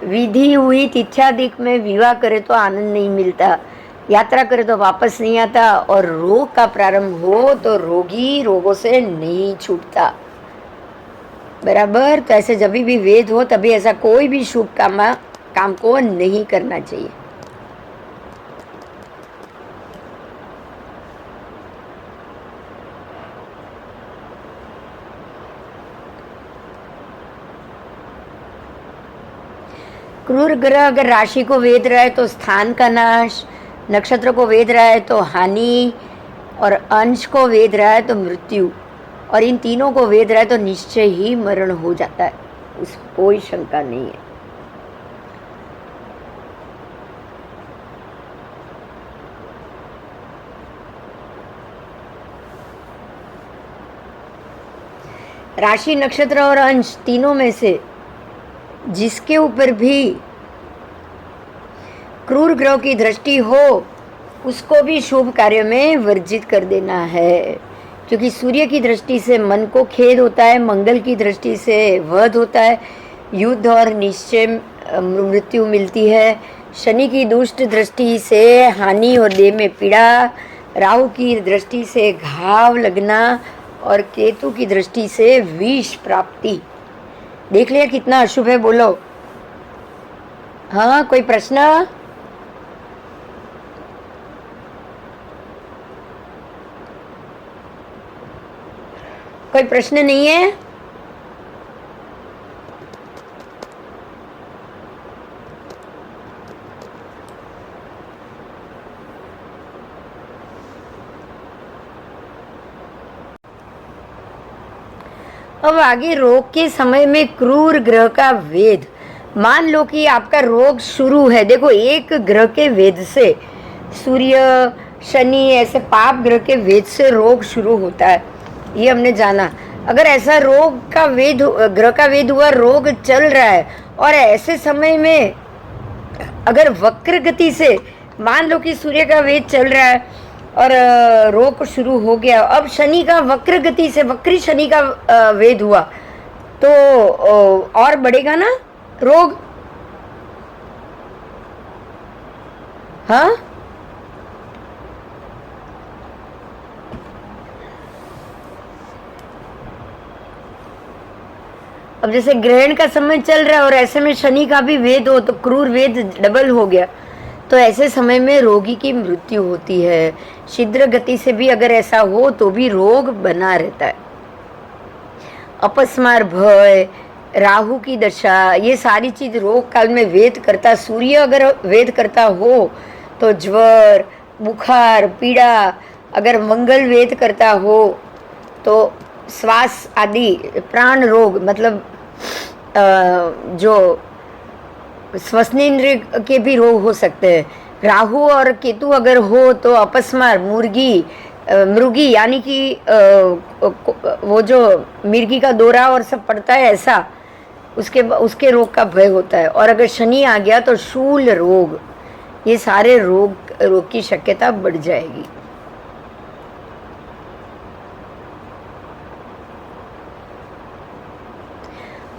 [SPEAKER 1] विधि हुई तिथ्यादिक में विवाह करे तो आनंद नहीं मिलता, यात्रा करे तो वापस नहीं आता, और रोग का प्रारंभ हो तो रोगी रोगों से नहीं छूटता। बराबर। तो ऐसे जब भी वेद हो तभी ऐसा कोई भी शुभ काम को नहीं करना चाहिए। क्रूर ग्रह अगर राशि को वेद रहा है तो स्थान का नाश, नक्षत्र को वेद रहा है तो हानि, और अंश को वेद रहा है तो मृत्यु, और इन तीनों को वेद रहा है तो निश्चय ही मरण हो जाता है। उस कोई शंका नहीं है। राशि, नक्षत्र और अंश तीनों में से जिसके ऊपर भी क्रूर ग्रह की दृष्टि हो उसको भी शुभ कार्य में वर्जित कर देना है, क्योंकि सूर्य की दृष्टि से मन को खेद होता है, मंगल की दृष्टि से वध होता है, युद्ध और निश्चय मृत्यु मिलती है, शनि की दुष्ट दृष्टि से हानि और देह में पीड़ा, राहु की दृष्टि से घाव लगना, और केतु की दृष्टि से विष प्राप्ति। देख लिया कितना अशुभ है? बोलो। हाँ, कोई प्रश्न? कोई प्रश्न नहीं है? अब आगे रोग के समय में क्रूर ग्रह का वेद। मान लो कि आपका रोग शुरू है, देखो एक ग्रह के वेद से, सूर्य, शनि, ऐसे पाप ग्रह के वेद से रोग शुरू होता है, ये हमने जाना। अगर ऐसा रोग का वेद, ग्रह का वेद हुआ, रोग चल रहा है, और ऐसे समय में अगर वक्र गति से, मान लो कि सूर्य का वेद चल रहा है और रोग शुरू हो गया, अब शनि का वक्र गति से, वक्री शनि का वेद हुआ तो और बढ़ेगा ना रोग? हाँ, अब जैसे ग्रहण का समय चल रहा है और ऐसे में शनि का भी वेद हो तो क्रूर वेद डबल हो गया, तो ऐसे समय में रोगी की मृत्यु होती है। शीघ्र गति से भी अगर ऐसा हो तो भी रोग बना रहता है। अपस्मार, भय, राहु की दशा, ये सारी चीज रोग काल में वेद करता। सूर्य अगर वेद करता हो तो ज्वर, बुखार, पीड़ा, अगर मंगल वेद करता हो तो श्वास आदि प्राण रोग, मतलब जो श्वसनेंद्रिय के भी रोग हो सकते हैं। राहु और केतु अगर हो तो अपस्मार, मृगी यानी कि वो जो मिर्गी का दौरा और सब पड़ता है ऐसा, उसके रोग का भय होता है। और अगर शनि आ गया तो शूल रोग, ये सारे रोग की शक्यता बढ़ जाएगी।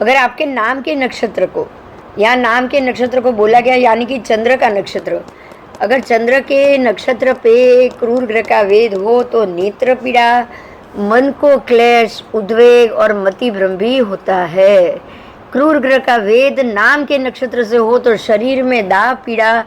[SPEAKER 1] अगर आपके नाम के नक्षत्र को, या नाम के नक्षत्र को बोला गया यानी कि चंद्र का नक्षत्र, अगर चंद्र के नक्षत्र पे क्रूर ग्रह का वेद हो तो नेत्र पीड़ा, मन को क्लेश, उद्वेग और मति भ्रम भी होता है। क्रूर ग्रह का वेद नाम के नक्षत्र से हो तो शरीर में दाह पीड़ा,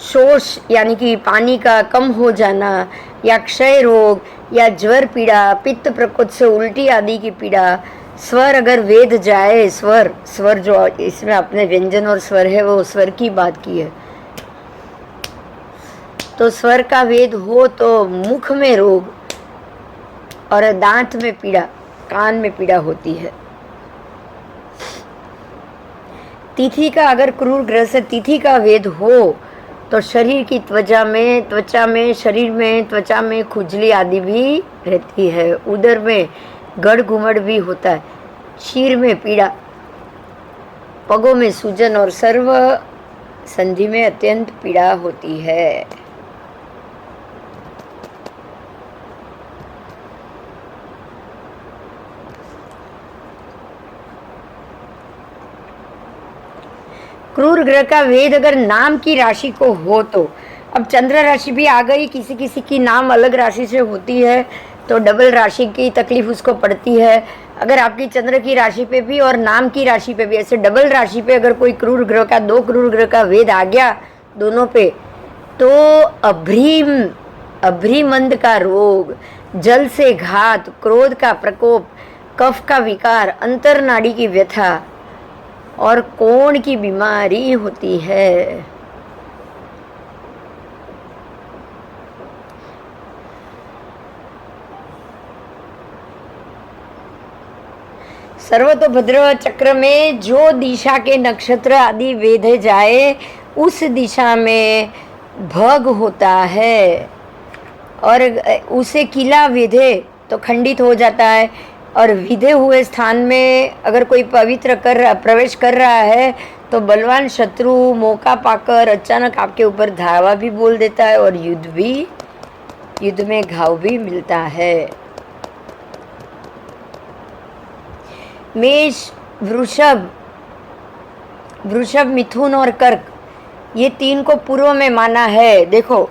[SPEAKER 1] शोष यानी कि पानी का कम हो जाना, या क्षय रोग, या ज्वर पीड़ा, पित्त प्रकोप से उल्टी आदि की पीड़ा। स्वर अगर वेद जाए, स्वर जो इसमें अपने व्यंजन और स्वर है, वो स्वर की बात की है, तो स्वर का वेद हो तो मुख में रोग, और दांत में पीड़ा, कान में पीड़ा होती है। तिथि का अगर क्रूर ग्रह से तिथि का वेद हो तो शरीर की त्वचा में शरीर में त्वचा में खुजली आदि भी रहती है, उदर में गड़ घुमड़ भी होता है, शीर में पीड़ा, पगों में सूजन और सर्व संधि में अत्यंत पीड़ा होती है। क्रूर ग्रह का वेद अगर नाम की राशि को हो तो, अब चंद्र राशि भी आ गई, किसी किसी की नाम अलग राशि से होती है तो डबल राशि की तकलीफ उसको पड़ती है। अगर आपकी चंद्र की राशि पे भी और नाम की राशि पे भी ऐसे डबल राशि पे अगर कोई क्रूर ग्रह का, 2 क्रूर ग्रह का वेद आ गया दोनों पे, तो अभ्रीमंद का रोग, जल से घात, क्रोध का प्रकोप, कफ का विकार, अंतर नाड़ी की व्यथा और कोढ़ की बीमारी होती है। सर्वतोभद्र चक्र में जो दिशा के नक्षत्र आदि वेधे जाए उस दिशा में भग होता है, और उसे किला वेधे तो खंडित हो जाता है, और विधे हुए स्थान में अगर कोई पवित्र प्रवेश कर रहा है तो बलवान शत्रु मौका पाकर अचानक आपके ऊपर धावा भी बोल देता है और युद्ध में घाव भी मिलता है। मेष, वृषभ, मिथुन और कर्क, ये 3 को पूर्व में माना है। देखो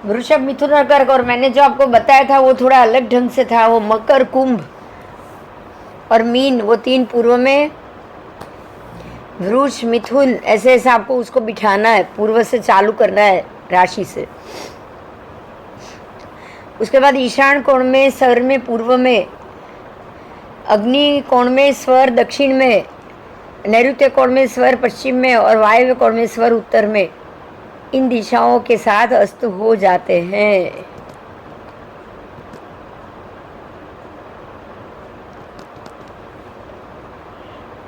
[SPEAKER 1] वृषभ, मिथुन और कर्क, और मैंने जो आपको बताया था वो थोड़ा अलग ढंग से था, वो मकर, कुंभ और मीन, वो 3 पूर्व में। वृष, मिथुन, ऐसे ऐसे आपको उसको बिठाना है, पूर्व से चालू करना है राशि से। उसके बाद ईशान कोण में स्वर में पूर्व में, अग्नि कोण में स्वर दक्षिण में, नैऋत्य कोण में स्वर पश्चिम में और वायव्य कोण में स्वर उत्तर में, इन दिशाओं के साथ अस्त हो जाते हैं।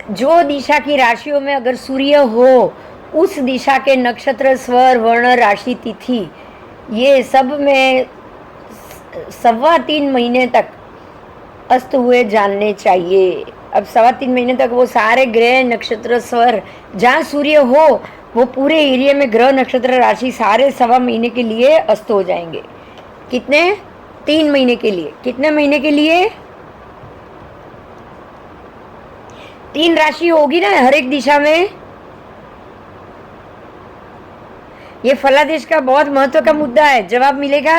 [SPEAKER 1] जो दिशा की राशियों में अगर सूर्य हो उस दिशा के नक्षत्र, स्वर, वर्ण, राशि, तिथि, ये सब में 3.25 महीने तक अस्त हुए जानने चाहिए। अब 3.25 महीने तक वो सारे ग्रह, नक्षत्र, स्वर, जहाँ सूर्य हो वो पूरे एरिया में ग्रह, नक्षत्र, राशि सारे 1.25 महीने के लिए अस्त हो जाएंगे। कितने? 3 महीने के लिए। कितने महीने के लिए? 3 राशि होगी ना हर एक दिशा में। ये फलादेश का बहुत महत्व का मुद्दा है, जवाब मिलेगा।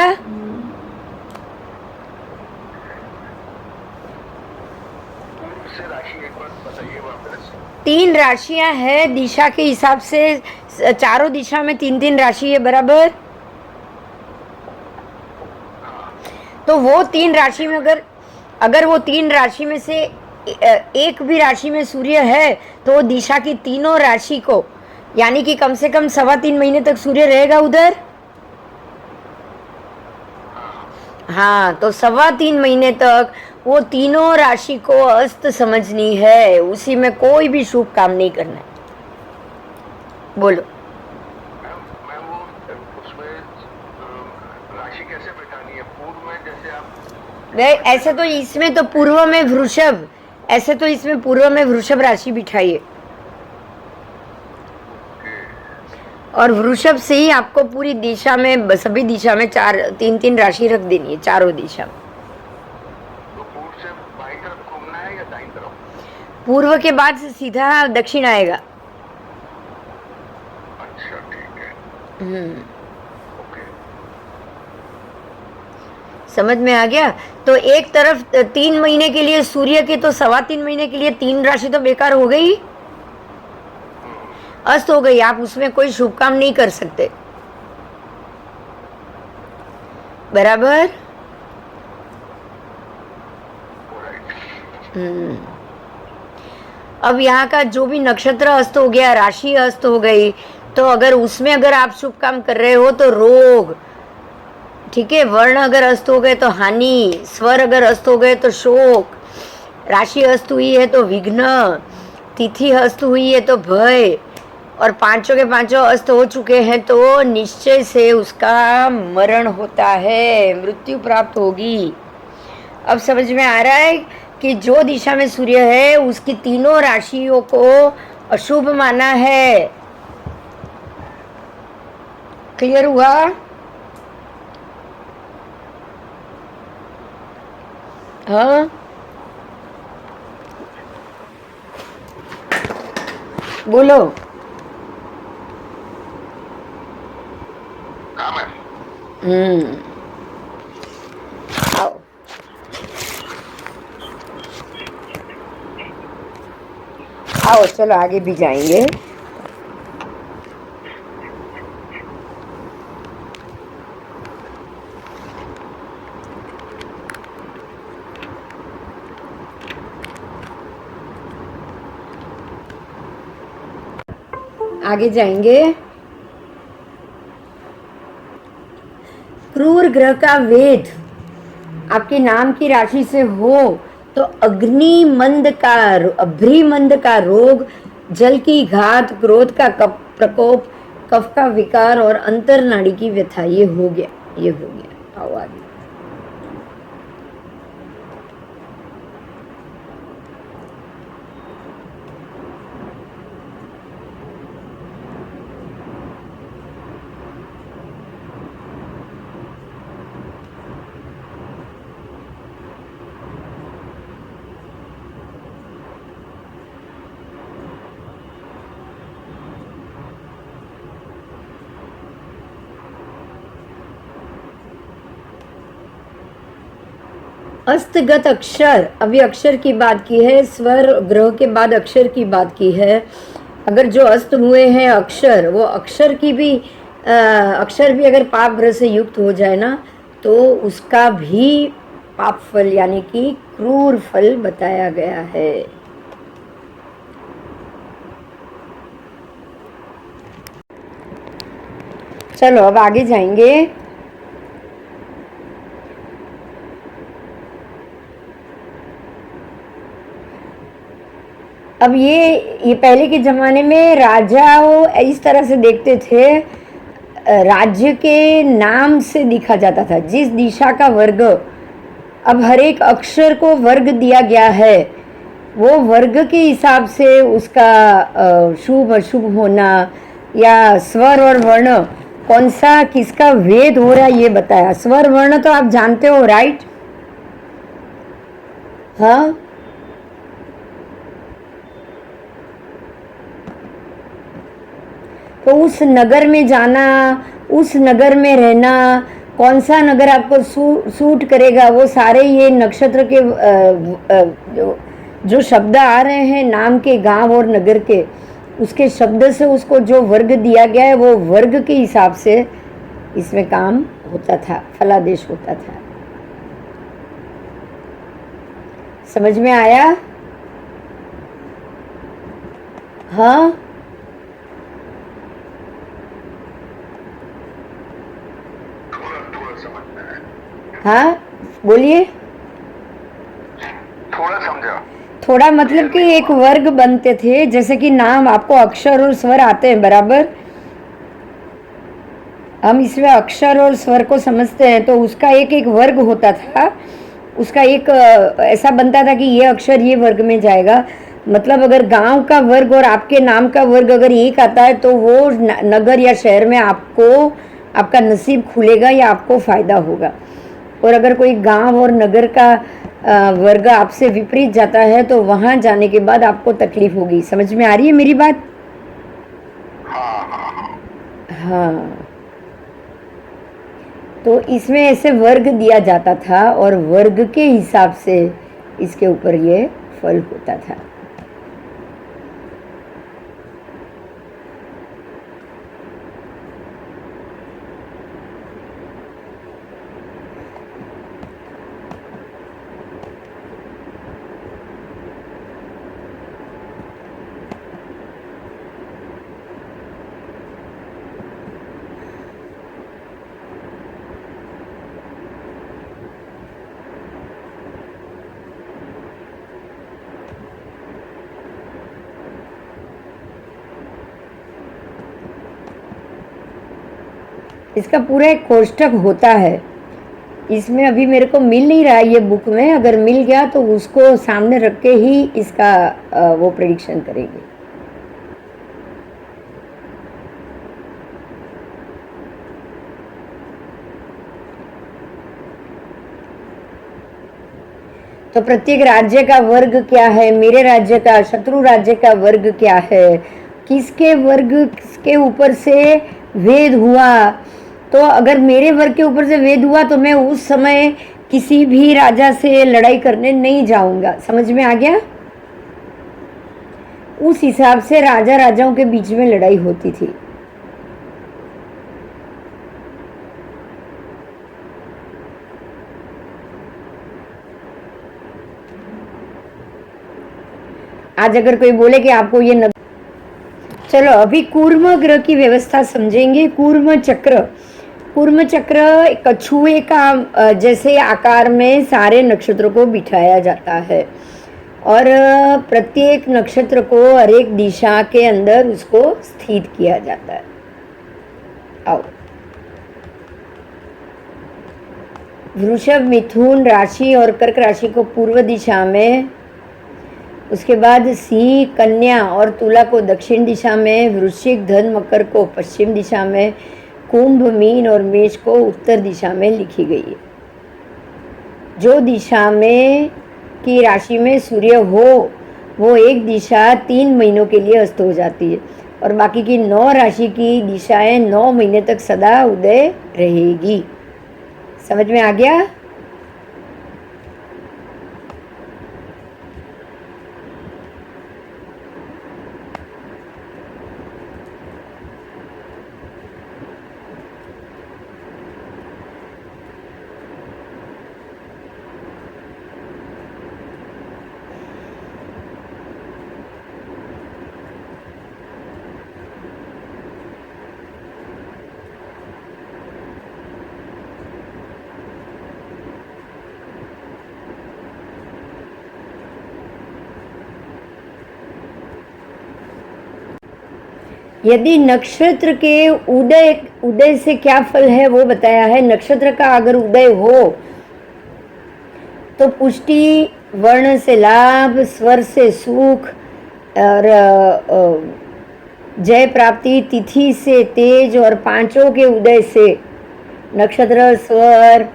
[SPEAKER 3] राशि एक बार बताइए वापस।
[SPEAKER 1] 3 राशियां हैं दिशा के हिसाब से, चारों दिशा में 3-3 राशि है, बराबर। तो वो 3 राशि में अगर वो 3 राशि में से एक भी राशि में सूर्य है तो वो दिशा की तीनों राशि को, यानी कि कम से कम 3.25 महीने तक सूर्य रहेगा उधर। हाँ, तो 3.25 महीने तक वो तीनों राशि को अस्त समझनी है, उसी में कोई भी शुभ काम नहीं करना है। बोलो
[SPEAKER 3] मैं वो उसमें राशि कैसे बैठानी है? पूर्व में जैसे आप
[SPEAKER 1] ऐसे तो इसमें तो पूर्व में वृषभ, ऐसे तो इसमें पूर्व में वृषभ राशि बिठाइए, और वृषभ से ही आपको पूरी दिशा में, सभी दिशा में 3-3 राशि रख देनी है, चारों दिशा में।
[SPEAKER 3] तो पूर्व से बाईं तरफ घूमना है या दाईं तरफ?
[SPEAKER 1] पूर्व के बाद से सीधा दक्षिण आएगा।
[SPEAKER 3] अच्छा, ठीक है। ओके,
[SPEAKER 1] समझ में आ गया। तो एक तरफ 3 महीने के लिए सूर्य के, तो 3.25 महीने के लिए 3 राशि तो बेकार हो गई, अस्त हो गई। आप उसमें कोई शुभ काम नहीं कर सकते, बराबर। अब यहाँ का जो भी नक्षत्र अस्त हो गया, राशि अस्त हो गई, तो अगर उसमें अगर आप शुभ काम कर रहे हो तो रोग, ठीक है, वर्ण अगर अस्त हो गए तो हानि, स्वर अगर अस्त हो गए तो शोक, राशि अस्त हुई है तो विघ्न, तिथि अस्त हुई है तो भय, और पांचों के पांचों अस्त हो चुके हैं तो निश्चय से उसका मरण होता है, मृत्यु प्राप्त होगी। अब समझ में आ रहा है कि जो दिशा में सूर्य है उसकी तीनों राशियों को अशुभ माना है। क्लियर हुआ? हाँ, बोलो।
[SPEAKER 3] काम है।
[SPEAKER 1] आओ, आओ चलो आगे भी जाएंगे। आगे जाएंगे। क्रूर ग्रह का वेद आपके नाम की राशि से हो तो अग्नि मंद का, अभ्रीमंद का रोग, जल की घात, क्रोध का प्रकोप, कफ का विकार और अंतर नाड़ी की व्यथा, ये हो गया, ये हो गया। आओ आगे। अस्तगत अक्षर, अभी अक्षर की बात की है, स्वर ग्रह के बाद अक्षर की बात की है। अगर जो अस्त हुए हैं अक्षर, वो अक्षर की भी अक्षर भी अगर पाप ग्रह से युक्त हो जाए ना तो उसका भी पाप फल यानी कि क्रूर फल बताया गया है। चलो अब आगे जाएंगे। अब ये पहले के ज़माने में राजाओं इस तरह से देखते थे, राज्य के नाम से दिखा जाता था, जिस दिशा का वर्ग, अब हर एक अक्षर को वर्ग दिया गया है, वो वर्ग के हिसाब से उसका शुभ अशुभ होना या स्वर और वर्ण कौन सा किसका वेद हो रहा है ये बताया। स्वर वर्ण तो आप जानते हो, राइट? हाँ, तो उस नगर में जाना, उस नगर में रहना, कौन सा नगर आपको सूट करेगा, वो सारे ये नक्षत्र के जो शब्द आ रहे हैं नाम के, गांव और नगर के, उसके शब्द से उसको जो वर्ग दिया गया है वो वर्ग के हिसाब से इसमें काम होता था, फलादेश होता था। समझ में आया? हाँ, हाँ बोलिए।
[SPEAKER 3] थोड़ा समझा।
[SPEAKER 1] थोड़ा मतलब कि एक वर्ग बनते थे, जैसे कि नाम आपको अक्षर और स्वर आते हैं बराबर, हम इसमें अक्षर और स्वर को समझते हैं, तो उसका एक एक वर्ग होता था, उसका एक ऐसा बनता था कि ये अक्षर ये वर्ग में जाएगा। मतलब अगर गांव का वर्ग और आपके नाम का वर्ग अगर एक आता है तो वो नगर या शहर में आपको आपका नसीब खुलेगा या आपको फ़ायदा होगा। और अगर कोई गांव और नगर का वर्ग आपसे विपरीत जाता है तो वहाँ जाने के बाद आपको तकलीफ होगी। समझ में आ रही है मेरी बात? हाँ, तो इसमें ऐसे वर्ग दिया जाता था और वर्ग के हिसाब से इसके ऊपर ये फल होता था। इसका पूरा एक कोष्ठक होता है, इसमें अभी मेरे को मिल नहीं रहा है ये बुक में, अगर मिल गया तो उसको सामने रख के ही इसका वो प्रेडिक्शन करेंगे। तो प्रत्येक राज्य का वर्ग क्या है, मेरे राज्य का, शत्रु राज्य का वर्ग क्या है, किसके वर्ग किसके ऊपर से वेद हुआ। तो अगर मेरे वर्ग के ऊपर से वेद हुआ तो मैं उस समय किसी भी राजा से लड़ाई करने नहीं जाऊंगा। समझ में आ गया? उस हिसाब से राजा राजाओं के बीच में लड़ाई होती थी। आज अगर कोई बोले कि आपको ये चलो अभी कूर्म ग्रह की व्यवस्था समझेंगे। कूर्म चक्र कछुए का जैसे आकार में सारे नक्षत्रों को बिठाया जाता है और प्रत्येक नक्षत्र को हर एक दिशा के अंदर उसको स्थित किया जाता है। आओ, वृषभ, मिथुन राशि और कर्क राशि को पूर्व दिशा में, उसके बाद सिंह, कन्या और तुला को दक्षिण दिशा में, वृश्चिक, धन, मकर को पश्चिम दिशा में, कुंभ, मीन और मेष को उत्तर दिशा में लिखी गई है। जो दिशा में की राशि में सूर्य हो वो एक दिशा 3 महीनों के लिए अस्त हो जाती है और बाकी की 9 राशि की दिशाएं 9 महीने तक सदा उदय रहेगी। समझ में आ गया? यदि नक्षत्र के उदय से क्या फल है वो बताया है। नक्षत्र का अगर उदय हो तो पुष्टि, वर्ण से लाभ, स्वर से सुख और जय प्राप्ति, तिथि से तेज और पांचों के उदय से नक्षत्र, स्वर,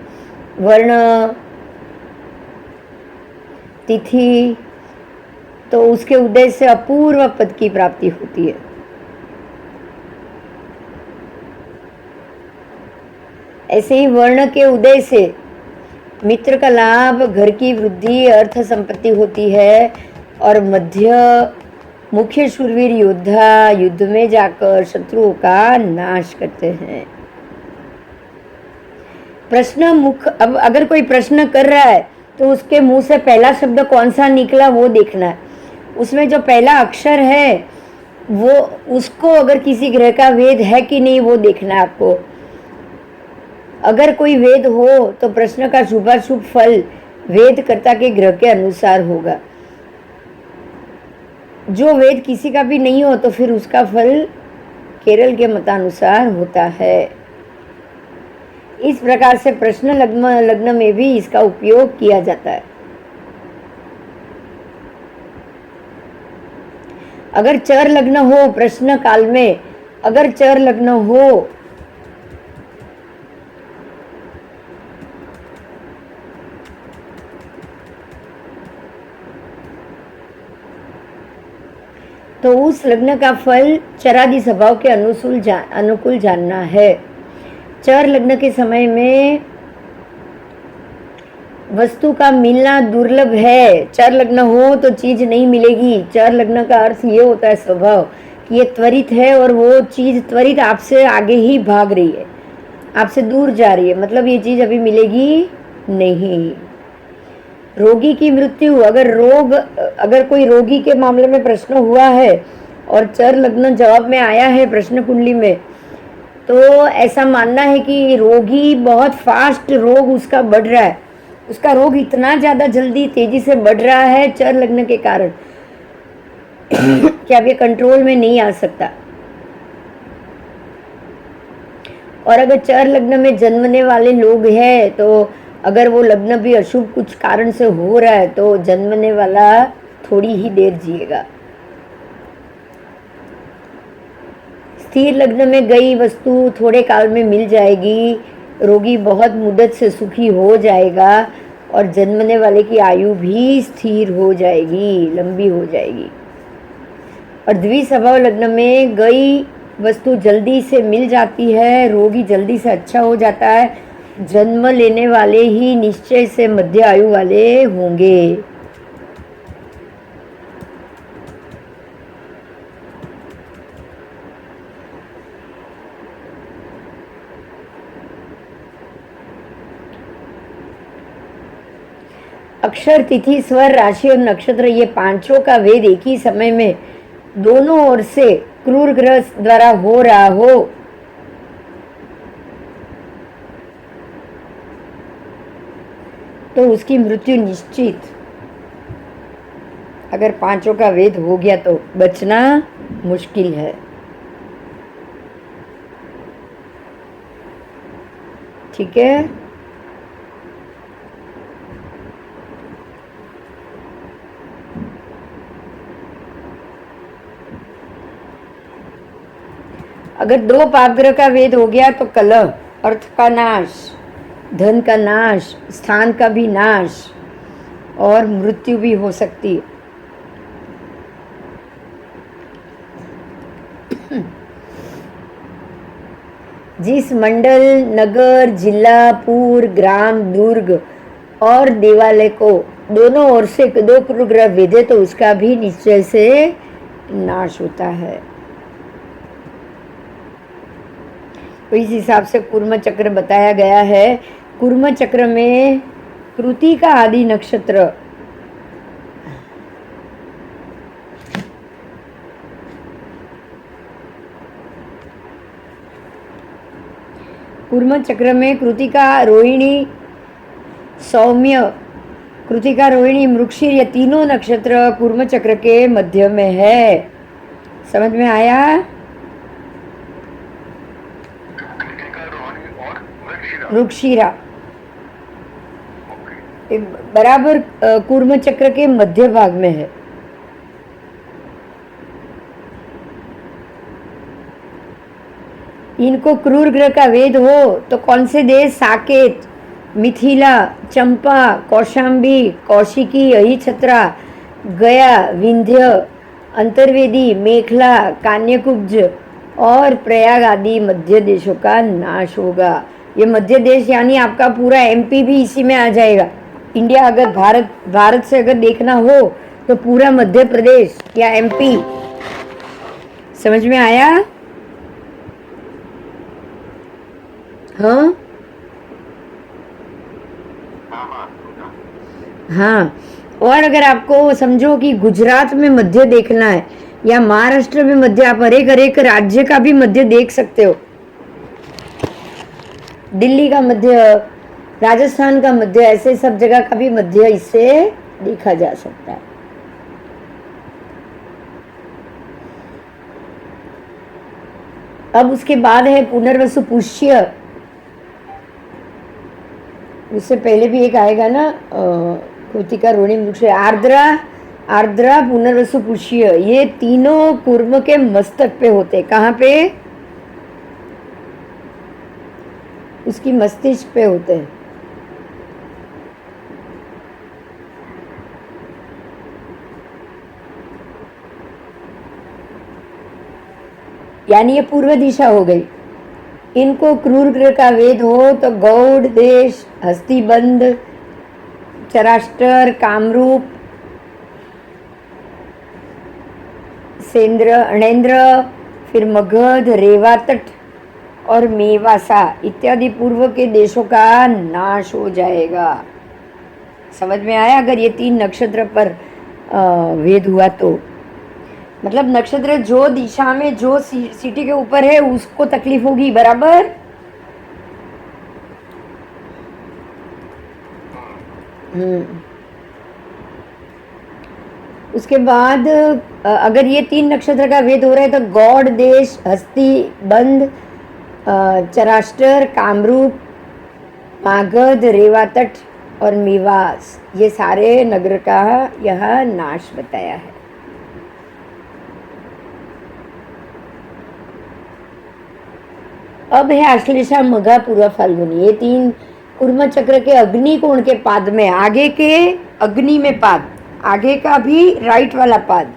[SPEAKER 1] वर्ण, तिथि, तो उसके उदय से अपूर्व पद की प्राप्ति होती है। ऐसे ही वर्ण के उदय से मित्र का लाभ, घर की वृद्धि, अर्थ संपत्ति होती है और मुख्य शूरवीर योद्धा युद्ध में जाकर शत्रुओं का नाश करते हैं। अब अगर कोई प्रश्न कर रहा है तो उसके मुंह से पहला शब्द कौन सा निकला वो देखना है। उसमें जो पहला अक्षर है वो उसको अगर किसी ग्रह का वेद है कि नहीं वो देखना है आपको। अगर कोई वेद हो तो प्रश्न का शुभाशुभ फल वेदकर्ता के ग्रह के अनुसार होगा। जो वेद किसी का भी नहीं हो तो फिर उसका फल केरल के मतानुसार होता है। इस प्रकार से प्रश्न लग्न में भी इसका उपयोग किया जाता है। अगर चर लग्न हो प्रश्न काल में, अगर चर लग्न हो तो उस लग्न का फल चरादि स्वभाव के अनुकूल जानना है। चर लग्न के समय में वस्तु का मिलना दुर्लभ है। चर लग्न हो तो चीज नहीं मिलेगी। चर लग्न का अर्थ ये होता है स्वभाव कि ये त्वरित है और वो चीज त्वरित आपसे आगे ही भाग रही है, आपसे दूर जा रही है, मतलब ये चीज अभी मिलेगी नहीं। रोगी की मृत्यु, अगर कोई रोगी के मामले में प्रश्न हुआ है और चर लग्न जवाब में आया है प्रश्न कुंडली में, तो ऐसा मानना है कि रोगी बहुत फास्ट रोग उसका बढ़ रहा है, उसका रोग इतना ज़्यादा जल्दी तेजी से बढ़ रहा है चर लग्न के कारण कि अब ये कंट्रोल में नहीं आ सकता। और अगर चर लग्न में जन्मने वाले लोग हैं तो अगर वो लग्न भी अशुभ कुछ कारण से हो रहा है तो जन्मने वाला थोड़ी ही देर जिएगा। स्थिर लग्न में गई वस्तु थोड़े काल में मिल जाएगी, रोगी बहुत मुद्दत से सुखी हो जाएगा और जन्मने वाले की आयु भी स्थिर हो जाएगी, लंबी हो जाएगी। और द्विस्वभाव लग्न में गई वस्तु जल्दी से मिल जाती है, रोगी जल्दी से अच्छा हो जाता है, जन्म लेने वाले ही निश्चय से मध्य आयु वाले होंगे। अक्षर, तिथि, स्वर, राशि और नक्षत्र ये पांचों का वेद एक ही समय में दोनों ओर से क्रूर ग्रह द्वारा हो रहा हो तो उसकी मृत्यु निश्चित। अगर पांचों का वेद हो गया तो बचना मुश्किल है। ठीक है, अगर दो पापग्रह का वेद हो गया तो कलह, अर्थ का नाश, धन का नाश, स्थान का भी नाश और मृत्यु भी हो सकती है। जिस मंडल, नगर, जिला, पुर, ग्राम, दुर्ग और देवालय को दोनों ओर से दो क्रूर ग्रह वेदे तो उसका भी निश्चय से नाश होता है। तो इस हिसाब से कूर्म चक्र बताया गया है। कूर्म चक्र में कृतिका आदि नक्षत्र कूर्म चक्र में कृतिका, रोहिणी, सौम्य, कृतिका, रोहिणी, मृगशीर ये तीनों नक्षत्र कूर्म चक्र के मध्य में है। समझ में आया? मृगशीरा बराबर कूर्म चक्र के मध्य भाग में है। इनको क्रूर ग्रह का वेद हो तो कौन से देश? साकेत, मिथिला, चंपा, कौशाम्बी, कौशिकी, अहिछत्रा, गया, विंध्य, अंतर्वेदी, मेखला, कान्यकुब्ज और प्रयाग आदि मध्य देशों का नाश होगा। ये मध्य देश यानी आपका पूरा एमपी भी इसी में आ जाएगा। इंडिया अगर भारत से अगर देखना हो तो पूरा मध्य प्रदेश या एमपी। समझ में आया? हाँ हाँ। और अगर आपको समझो कि गुजरात में मध्य देखना है या महाराष्ट्र में मध्य, आप हर एक राज्य का भी मध्य देख सकते हो। दिल्ली का मध्य, राजस्थान का मध्य, ऐसे सब जगह का भी मध्य इससे देखा जा सकता है। अब उसके बाद है पुनर्वसु पुष्य। उससे पहले भी एक आएगा ना, कृतिका, रोहिणी, मृगशीर, आर्द्रा, पुनर्वसु पुष्य। ये तीनों कूर्म के मस्तक पे होते। कहाँ पे? उसकी मस्तिष्क पे होते हैं। यानी ये पूर्व दिशा हो गई। इनको क्रूर ग्रह का वेद हो तो गौड़ देश, हस्तिबंध, चराष्ट्र, कामरूप, सेंद्र, अणेन्द्र, फिर मगध, रेवातट और मेवासा इत्यादि पूर्व के देशों का नाश हो जाएगा। समझ में आया? अगर ये तीन नक्षत्र पर वेद हुआ तो मतलब नक्षत्र जो दिशा में जो सिटी के ऊपर है उसको तकलीफ होगी। बराबर? उसके बाद अगर ये तीन नक्षत्र का वेद हो रहा है तो गौड़ देश, हस्तिबंध, चराष्ट्र, कामरूप, मागध, रेवातट और मेवास, ये सारे नगर का यह नाश बताया है। अब है आश्लेषा, मघा, पूर्वा, फाल्गुनी, ये तीन कूर्म चक्र के अग्नि कोण के पाद में, आगे के अग्नि में पाद, आगे का भी राइट वाला पाद।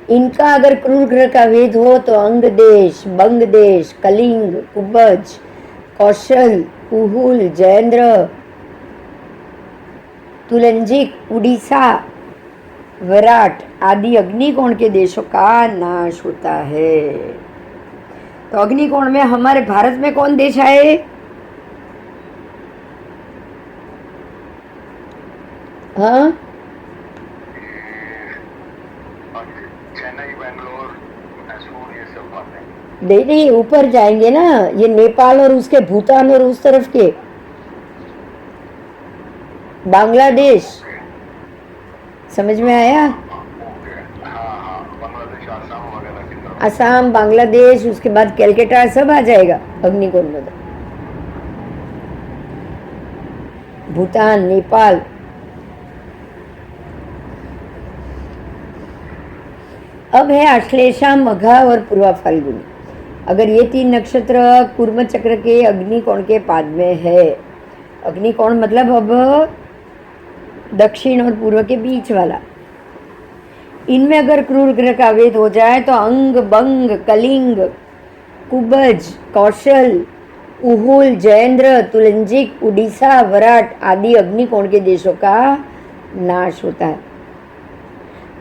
[SPEAKER 1] इनका अगर क्रूर ग्रह का वेद हो तो अंग देश, बंग देश, कलिंग, कुब्बज, कौशल, कुहुल, जयेंद्र, तुलंजिक, उड़ीसा, विराट आदि अग्निकोण के देशों का नाश होता है। तो अग्निकोण में हमारे भारत में कौन देश आए? हाँ,
[SPEAKER 3] चेन्नई, बेंगलोर, मैसूर, ये सब बातें।
[SPEAKER 1] नहीं, ऊपर जाएंगे ना, ये नेपाल और उसके भूटान और उस तरफ के बांग्लादेश, समझ में आया?
[SPEAKER 3] हाँ, बांग्लादेश, आसाम वगैरह की तरफ।
[SPEAKER 1] असम, बांग्लादेश, उसके बाद कैलकाटा, सब आ जाएगा अग्निकोण में। तो भूटान, नेपाल, अब है आश्लेषा, मघा और पूर्वा फाल्गुनी। अगर ये तीन नक्षत्र कूर्म चक्र के अग्निकोण के पाद में है, अग्निकोण मतलब अब दक्षिण और पूर्व के बीच वाला, इनमें अगर क्रूर ग्रह का वेद हो जाए तो अंग, बंग, कलिंग, कुब्बज, कौशल, उहुल, जयेंद्र, तुलंजिक, उड़ीसा, वराट आदि अग्निकोण के देशों का नाश होता है।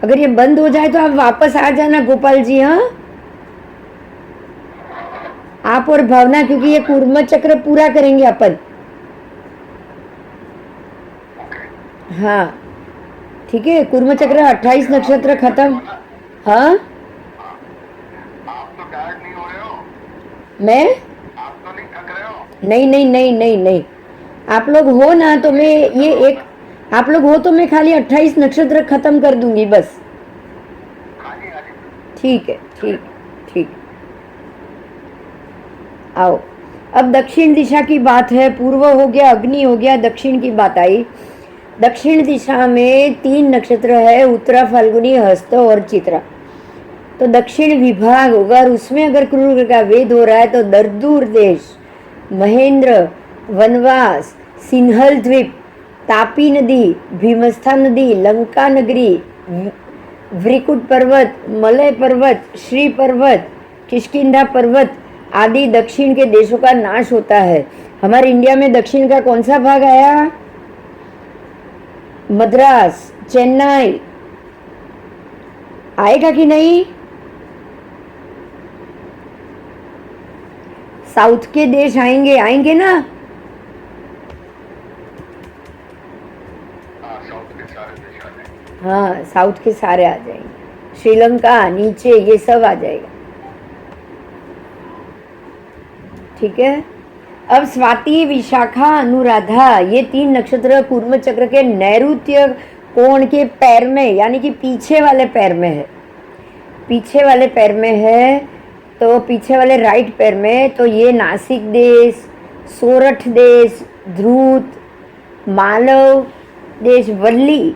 [SPEAKER 1] अगर ये बंद हो जाए तो आप वापस आ जाना गोपाल जी। हाँ, आप और भावना, क्योंकि ये कूर्म चक्र पूरा करेंगे अपन। हाँ ठीक है, कूर्म चक्र 28 नक्षत्र खत्म। हाँ,
[SPEAKER 3] आप तो टायर्ड नहीं हो रहे हो?
[SPEAKER 1] मैं
[SPEAKER 3] आप तो नहीं थक रहे हो?
[SPEAKER 1] नहीं नहीं नहीं नहीं नहीं, आप लोग हो ना तो मैं ये एक, आप लोग हो तो मैं खाली 28 नक्षत्र खत्म कर दूंगी बस।
[SPEAKER 3] हाँ जी, हाँ जी।
[SPEAKER 1] ठीक है, ठीक ठीक। आओ, अब दक्षिण दिशा की बात है। पूर्व हो गया, अग्नि हो गया, दक्षिण की बात आई। दक्षिण दिशा में तीन नक्षत्र है, उत्तरा, फाल्गुनी, हस्त और चित्रा। तो दक्षिण विभाग होगा और उसमें अगर क्रूर का वेद हो रहा है तो दरदूर देश, महेंद्र, वनवास, सिंहल द्वीप, तापी नदी, भीमस्था नदी, लंका नगरी, व्रिकुट पर्वत, मलय पर्वत, श्री पर्वत, किष्किंधा पर्वत आदि दक्षिण के देशों का नाश होता है। हमारे इंडिया में दक्षिण का कौन सा भाग आया? मद्रास, चेन्नई आएगा कि नहीं? साउथ के देश आएंगे, आएंगे ना?
[SPEAKER 3] हाँ, साउथ के सारे देश आ जाएंगे।
[SPEAKER 1] हाँ, साउथ के सारे आ जाएंगे, श्रीलंका नीचे, ये सब आ जाएगा। ठीक है। अब स्वाति, विशाखा, अनुराधा, ये तीन नक्षत्र कूर्म चक्र के नैऋत्य कोण के पैर में, यानी कि पीछे वाले पैर में है। पीछे वाले पैर में है, तो पीछे वाले राइट पैर में, तो ये नासिक देश, सोरठ देश, ध्रुत, मालव देश, वल्ली,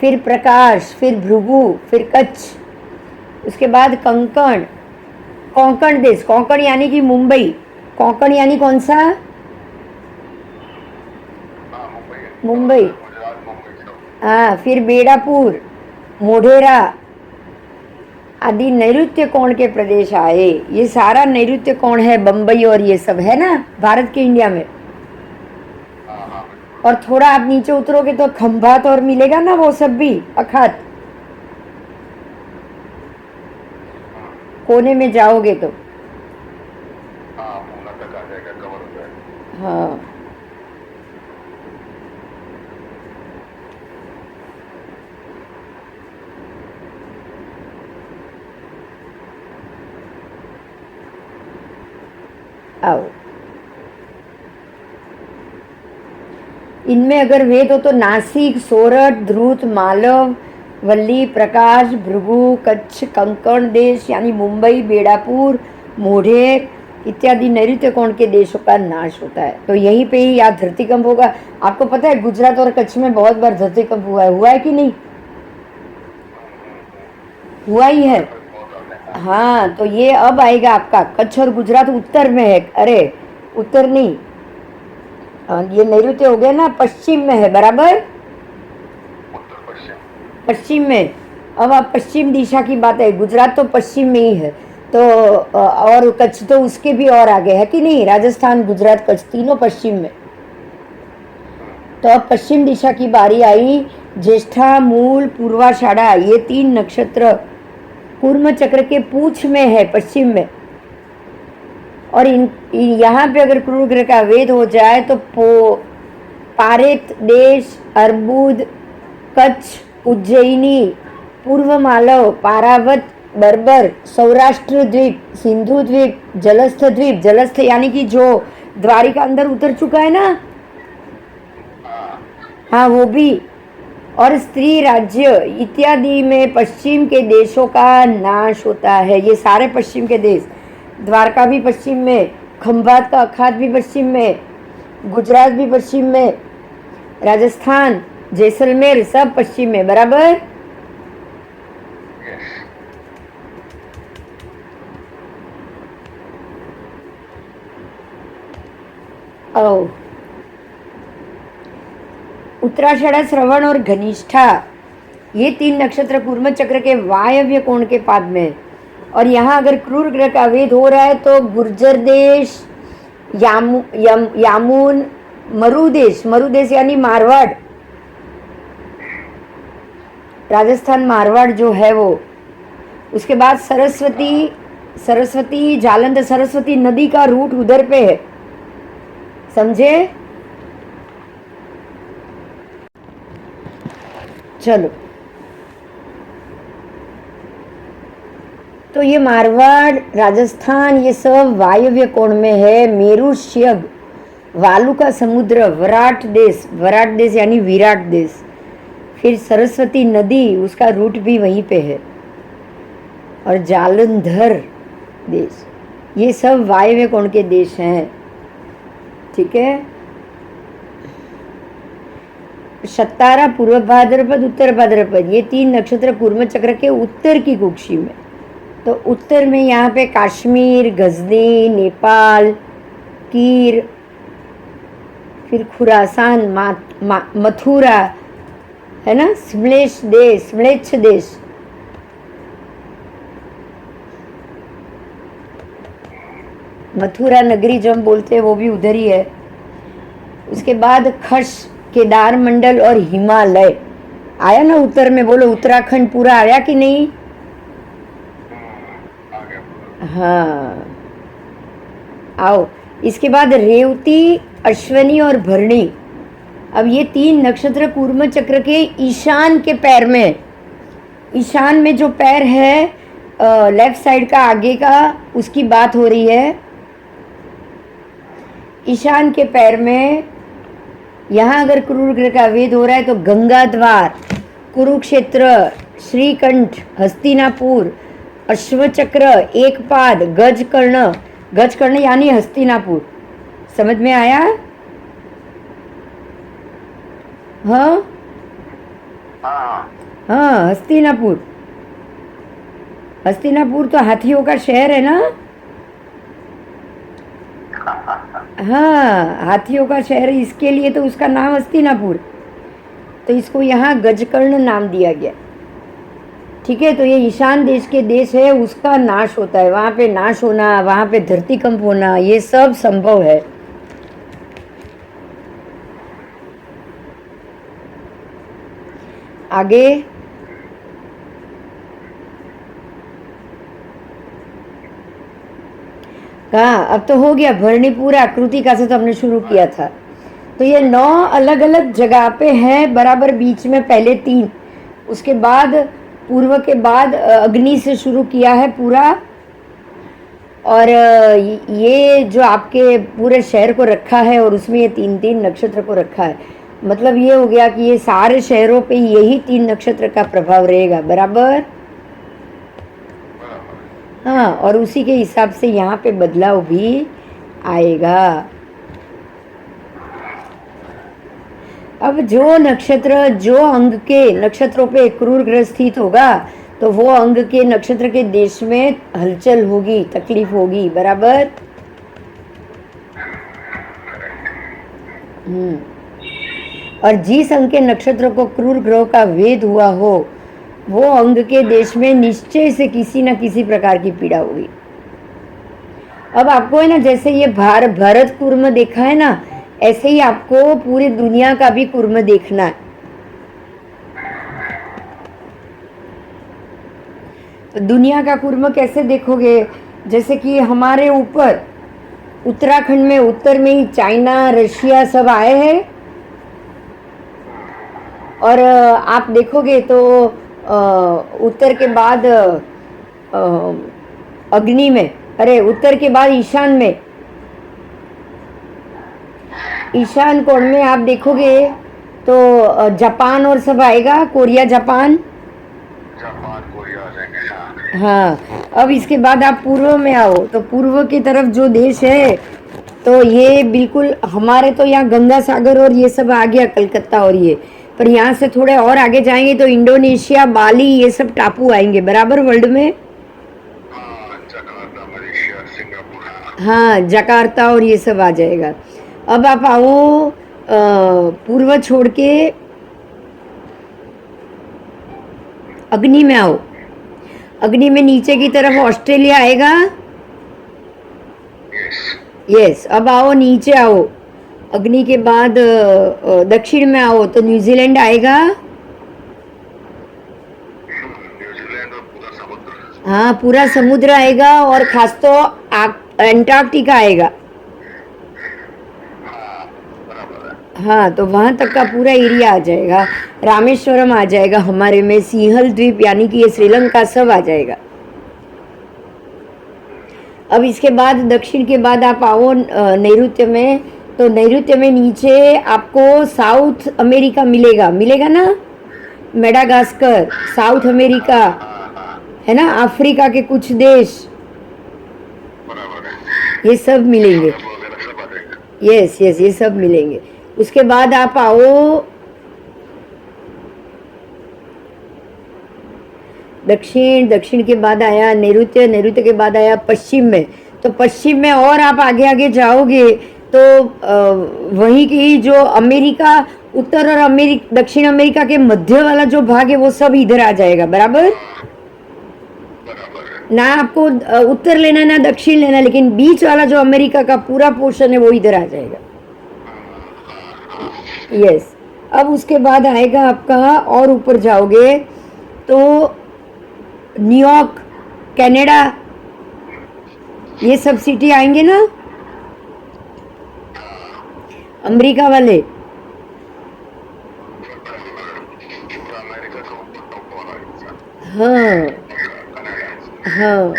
[SPEAKER 1] फिर प्रकाश, फिर भृगु, फिर कच्छ, उसके बाद कंकण, कोंकण देश, कोंकण यानी कि मुंबई, कोंकण यानी कौन सा?
[SPEAKER 3] हाँ,
[SPEAKER 1] मुंबई।
[SPEAKER 3] गुजरात, मुंबई सब।
[SPEAKER 1] हाँ, फिर बेड़ापुर, मोढेरा आदि नैऋत्य कोण के प्रदेश आए। ये सारा नैऋत्य कोण है, बम्बई और ये सब है ना भारत के, इंडिया में।
[SPEAKER 3] हाँ, हाँ, बिल्कुल।
[SPEAKER 1] और थोड़ा आप नीचे उतरोगे तो खंभात और मिलेगा ना, वो सब भी अखात कोने में जाओगे तो।
[SPEAKER 3] हाँ, पूना तक आ जाएगा, कवर हो जाएगा।
[SPEAKER 1] हाँ, आओ, इनमें अगर वेद हो तो नासिक, सोरठ, ध्रुत, मालव, वल्ली, प्रकाश, भृगु, कच्छ, कंकण देश यानी मुंबई, बेड़ापुर, मोढेर इत्यादि नैऋत्य कोण के देशों का नाश होता है। तो यहीं पे ही यहाँ धरतीकंप होगा। आपको पता है गुजरात और कच्छ में बहुत बार धरतीकंप हुआ है कि नहीं? हुआ ही है। हाँ, तो ये अब आएगा आपका। कच्छ और गुजरात उत्तर में है। अरे उत्तर नहीं, ये नैऋत्य हो गया ना, पश्चिम में है, बराबर
[SPEAKER 3] उत्तर पश्चिम।
[SPEAKER 1] पश्चिम में। अब आप पश्चिम दिशा की बात है, गुजरात तो पश्चिम में ही है, तो और कच्छ तो उसके भी और आगे है कि नहीं? राजस्थान, गुजरात, कच्छ तीनों पश्चिम में। तो अब पश्चिम दिशा की बारी आई। ज्येष्ठा, मूल, पूर्वाषाढ़ा ये 3 नक्षत्र कूर्म चक्र के पूछ में है, पश्चिम में। और यहाँ पे अगर क्रूर ग्रह का वेद हो जाए तो पारेत देश, अर्बुद, कच्छ, उज्जैनी, पूर्व मालव, पारावत, बर्बर, सौराष्ट्र द्वीप, सिंधु द्वीप, जलस्थ द्वीप, जलस्थ यानी कि जो द्वारिका अंदर उतर चुका है ना, हाँ वो भी, और स्त्री राज्य इत्यादि में पश्चिम के देशों का नाश होता है। ये सारे पश्चिम के देश, द्वारका भी पश्चिम में, खंभात का अखात भी पश्चिम में, गुजरात भी पश्चिम में, राजस्थान, जैसलमेर सब पश्चिम में, बराबर। ओ उत्तराषाढ़ा, श्रवण और घनिष्ठा ये 3 नक्षत्र कूर्म चक्र के वायव्य कोण के पाद में है। और यहाँ अगर क्रूर ग्रह का वेद हो रहा है तो गुर्जर देश, यामुन, मरुदेश यानी मारवाड़, राजस्थान मारवाड़ जो है वो, उसके बाद सरस्वती जालंधर, सरस्वती नदी का रूट उधर पे है, समझे? चलो, तो ये मारवाड़, राजस्थान ये सब वायव्य कोण में है। मेरु, श्यग, वालू का समुद्र, विराट देश यानी विराट देश, फिर सरस्वती नदी उसका रूट भी वहीं पे है, और जालंधर देश, ये सब वायव्य कोण के देश हैं, ठीक है। शतारा, पूर्व भाद्रपद, उत्तर भाद्रपद ये 3 नक्षत्र कूर्म चक्र के उत्तर की कुक्षी में। तो उत्तर में यहाँ पे कश्मीर, गजनी, नेपाल, कीर, फिर खुरासान, मथुरा है ना, स्म्लेच्छ देश, मथुरा नगरी जो हम बोलते हैं वो भी उधर ही है। उसके बाद खश, केदार मंडल और हिमालय आया ना उत्तर में, बोलो उत्तराखंड पूरा आया कि नहीं? हाँ, आओ। इसके बाद रेवती, अश्वनी और भरणी। अब ये 3 नक्षत्र कूर्म चक्र के ईशान के पैर में, ईशान में जो पैर है लेफ्ट साइड का आगे का, उसकी बात हो रही है। ईशान के पैर में यहाँ अगर क्रूर ग्रह का वेद हो रहा है तो गंगा द्वार, कुरुक्षेत्र, श्रीकंठ, हस्तिनापुर, अश्वचक्र, एकपाद, गजकर्ण यानी हस्तिनापुर। समझ में आया? हाँ हाँ, हस्तिनापुर तो हाथियों का शहर है ना। हाँ, हाथियों का शहर, इसके लिए तो उसका नाम हस्तिनापुर, तो इसको यहाँ गजकर्ण नाम दिया गया, ठीक है। तो ये ईशान देश के देश है, उसका नाश होता है, वहाँ पे नाश होना, वहाँ पे धरतीकंप होना, ये सब संभव है। आगे कहा, अब तो हो गया भरणी पूरा, कृतिका से तो हमने शुरू किया था। तो ये 9 अलग अलग जगह पे हैं, बराबर बीच में पहले 3, उसके बाद पूर्व के बाद अग्नि से शुरू किया है पूरा। और ये जो आपके पूरे शहर को रखा है और उसमें ये 3-3 नक्षत्र को रखा है। मतलब ये हो गया कि ये सारे शहरों पे यही 3 नक्षत्र का प्रभाव रहेगा, बराबर। हाँ, और उसी के हिसाब से यहाँ पे बदलाव भी आएगा। अब जो नक्षत्र जो अंग के नक्षत्रों पे क्रूर ग्रह स्थित होगा तो वो अंग के नक्षत्र के देश में हलचल होगी, तकलीफ होगी, बराबर। और जिस अंग के नक्षत्र को क्रूर ग्रह का वेद हुआ हो वो अंग के देश में निश्चय से किसी न किसी प्रकार की पीड़ा होगी। अब आपको है ना, जैसे ये भरत कुर्म देखा है ना, ऐसे ही आपको पूरी दुनिया का भी कुर्म देखना है। तो दुनिया का कुर्म कैसे देखोगे? जैसे कि हमारे ऊपर उत्तराखंड में उत्तर में ही चाइना, रशिया सब आए हैं, और आप देखोगे तो उत्तर के बाद अग्नि में, अरे उत्तर के बाद ईशान में, ईशान कोण में आप देखोगे तो जापान और सब आएगा, कोरिया, जापान,
[SPEAKER 3] कोरिया आ जाएंगे।
[SPEAKER 1] हाँ। अब इसके बाद आप पूर्व में आओ तो पूर्व की तरफ जो देश है तो ये बिल्कुल हमारे तो यहाँ गंगा सागर और ये सब आ गया, कलकत्ता और ये, पर यहाँ से थोड़े और आगे जाएंगे तो इंडोनेशिया, बाली, ये सब टापू आएंगे, बराबर, वर्ल्ड में।
[SPEAKER 3] Jakarta, Malaysia, Singapore.
[SPEAKER 1] हाँ, जकार्ता और ये सब आ जाएगा। अब आप आओ पूर्व छोड़ के अग्नि में आओ। अग्नि में नीचे की तरफ ऑस्ट्रेलिया आएगा। यस। अब आओ नीचे आओ, अग्नि के बाद दक्षिण में आओ तो न्यूजीलैंड आएगा।
[SPEAKER 3] न्यूजीलैंड और पूरा समुद्र।
[SPEAKER 1] हाँ, पूरा समुद्र आएगा, और खास तो अंटार्कटिका आएगा। हाँ, तो वहाँ तक का पूरा एरिया आ जाएगा। रामेश्वरम आ जाएगा हमारे में, सिंहल द्वीप यानी कि ये श्रीलंका सब आ जाएगा। अब इसके बाद दक्षिण के बाद आप आओ नैऋत्य में, तो नैऋत्य में नीचे आपको साउथ अमेरिका मिलेगा, मिलेगा ना, मेडागास्कर, साउथ अमेरिका है ना, अफ्रीका के कुछ देश, ये सब मिलेंगे। यस यस, ये सब मिलेंगे। उसके बाद आप आओ दक्षिण, दक्षिण के बाद आया नैऋत्य, नैऋत्य के बाद आया पश्चिम में, तो पश्चिम में और आप आगे आगे जाओगे तो वहीं की जो अमेरिका, उत्तर और दक्षिण अमेरिका के मध्य वाला जो भाग है वो सब इधर आ जाएगा, बराबर। ना आपको उत्तर लेना ना दक्षिण लेना, लेकिन बीच वाला जो अमेरिका का पूरा पोर्शन है वो इधर आ जाएगा। यस। अब उसके बाद आएगा आपका, और ऊपर जाओगे तो न्यूयॉर्क, कनाडा, ये सब सिटी आएंगे ना, अमेरिका वाले। हाँ हाँ,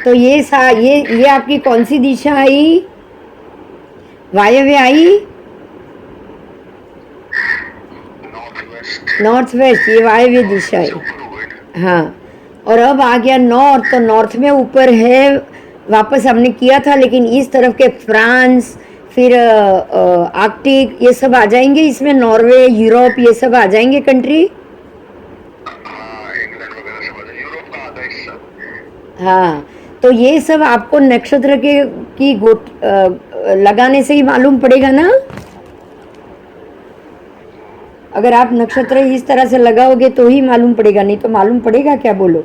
[SPEAKER 1] तो ये आपकी कौन सी दिशा आई? वायव्य आई, नॉर्थ वेस्ट, ये वायव्य दिशा है। हाँ, और अब आ गया नॉर्थ, तो नॉर्थ में ऊपर है, वापस हमने किया था, लेकिन इस तरफ के फ्रांस, फिर आर्कटिक, ये सब आ जाएंगे इसमें, नॉर्वे, यूरोप, ये सब आ जाएंगे कंट्री। हाँ, तो ये सब आपको नक्षत्र की लगाने से ही मालूम पड़ेगा ना। अगर आप नक्षत्र इस तरह से लगाओगे तो ही मालूम पड़ेगा, नहीं तो मालूम पड़ेगा क्या? बोलो।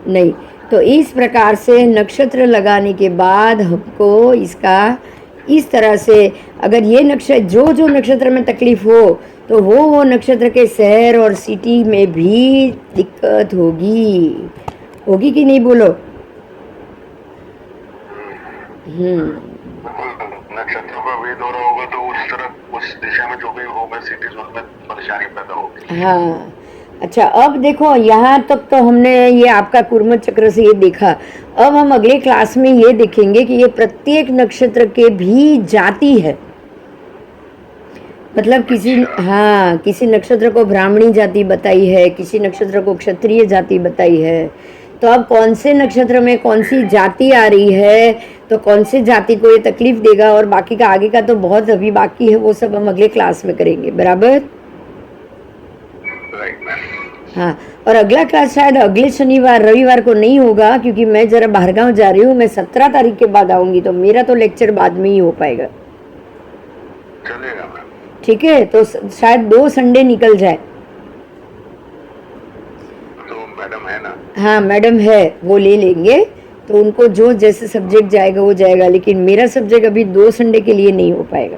[SPEAKER 1] नहीं। तो इस प्रकार से नक्षत्र लगाने के बाद हमको इसका इस तरह से, अगर ये नक्षत्र जो नक्षत्र में तकलीफ हो तो वो नक्षत्र के शहर और सिटी में भी दिक्कत होगी कि नहीं? बोलो।
[SPEAKER 3] नक्षत्रों का वेद हो रहा होगा तो उस तरफ, उस दिशा में जो भी होगा सिटीज, उनमें परेशानी पैदा होगी।
[SPEAKER 1] हाँ, अच्छा, अब देखो यहाँ तक तो हमने ये आपका कुर्म चक्र से ये देखा। अब हम अगले क्लास में ये देखेंगे कि ये प्रत्येक नक्षत्र के भी जाति है, मतलब किसी, हाँ, किसी नक्षत्र को ब्राह्मणी जाति बताई है, किसी नक्षत्र को क्षत्रिय जाति बताई है। तो अब कौन से नक्षत्र में कौन सी जाति आ रही है, तो कौन से जाति को ये तकलीफ देगा, और बाकी का आगे का तो बहुत अभी बाकी है, वो सब हम अगले क्लास में करेंगे, बराबर।
[SPEAKER 3] Right ma'am.
[SPEAKER 1] हाँ, और अगला क्लास शायद अगले शनिवार रविवार को नहीं होगा, क्योंकि मैं जरा बाहरगांव जा रही हूँ। मैं 17 तारीख के बाद आऊंगी, तो मेरा तो लेक्चर बाद में ही हो पाएगा।
[SPEAKER 3] चलेगा मैम।
[SPEAKER 1] ठीक है, तो शायद 2 संडे निकल जाए।
[SPEAKER 3] तो मैडम है ना?
[SPEAKER 1] हाँ, मैडम है, वो ले लेंगे। तो उनको जो जैसे सब्जेक्ट जाएगा वो जाएगा, लेकिन मेरा सब्जेक्ट अभी 2 संडे के लिए नहीं हो पाएगा।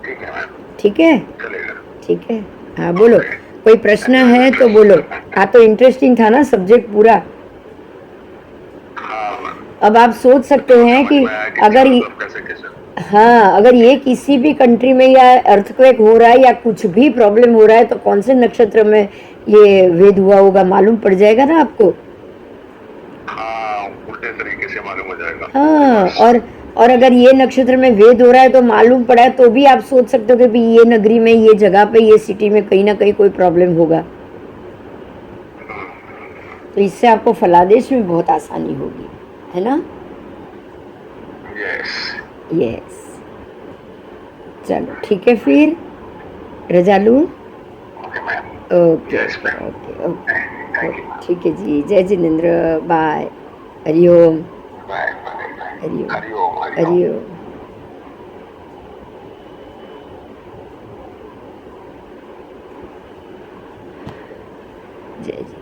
[SPEAKER 3] ठीक है मैम।
[SPEAKER 1] ठीक है,
[SPEAKER 3] चलेगा।
[SPEAKER 1] ठीक है। हाँ बोलो, कोई प्रश्न है तो बोलो। हाँ, तो इंटरेस्टिंग था ना सब्जेक्ट पूरा।
[SPEAKER 3] हाँ मैम।
[SPEAKER 1] अब आप सोच सकते हैं कि अगर हाँ, अगर ये किसी भी कंट्री में या अर्थक्वेक हो रहा है या कुछ भी प्रॉब्लम हो रहा है, तो कौन से नक्षत्र में ये वेद हुआ होगा मालूम पड़ जाएगा ना आपको।
[SPEAKER 3] हाँ, उल्टे तरीके से मालूम हो जाएगा।
[SPEAKER 1] हाँ, और अगर ये नक्षत्र में वेद हो रहा है तो मालूम पड़ा है, तो भी आप सोच सकते हो कि भी ये नगरी में, ये जगह पे, ये सिटी में कहीं ना कहीं कोई प्रॉब्लम होगा। तो इससे आपको फलादेश में बहुत आसानी होगी, है ना।
[SPEAKER 3] यस।
[SPEAKER 1] यस, चलो ठीक है, फिर रजा लूँ।
[SPEAKER 3] Okay ma'am.
[SPEAKER 1] Okay
[SPEAKER 3] yes ma'am.
[SPEAKER 1] Okay okay, ठीक है जी। जय जिनेंद्र, बाय, हरिओम
[SPEAKER 3] बाय बाय बाय।
[SPEAKER 1] हरिओम
[SPEAKER 3] हरिओम हरिओम।
[SPEAKER 1] हरिओम। जय जी।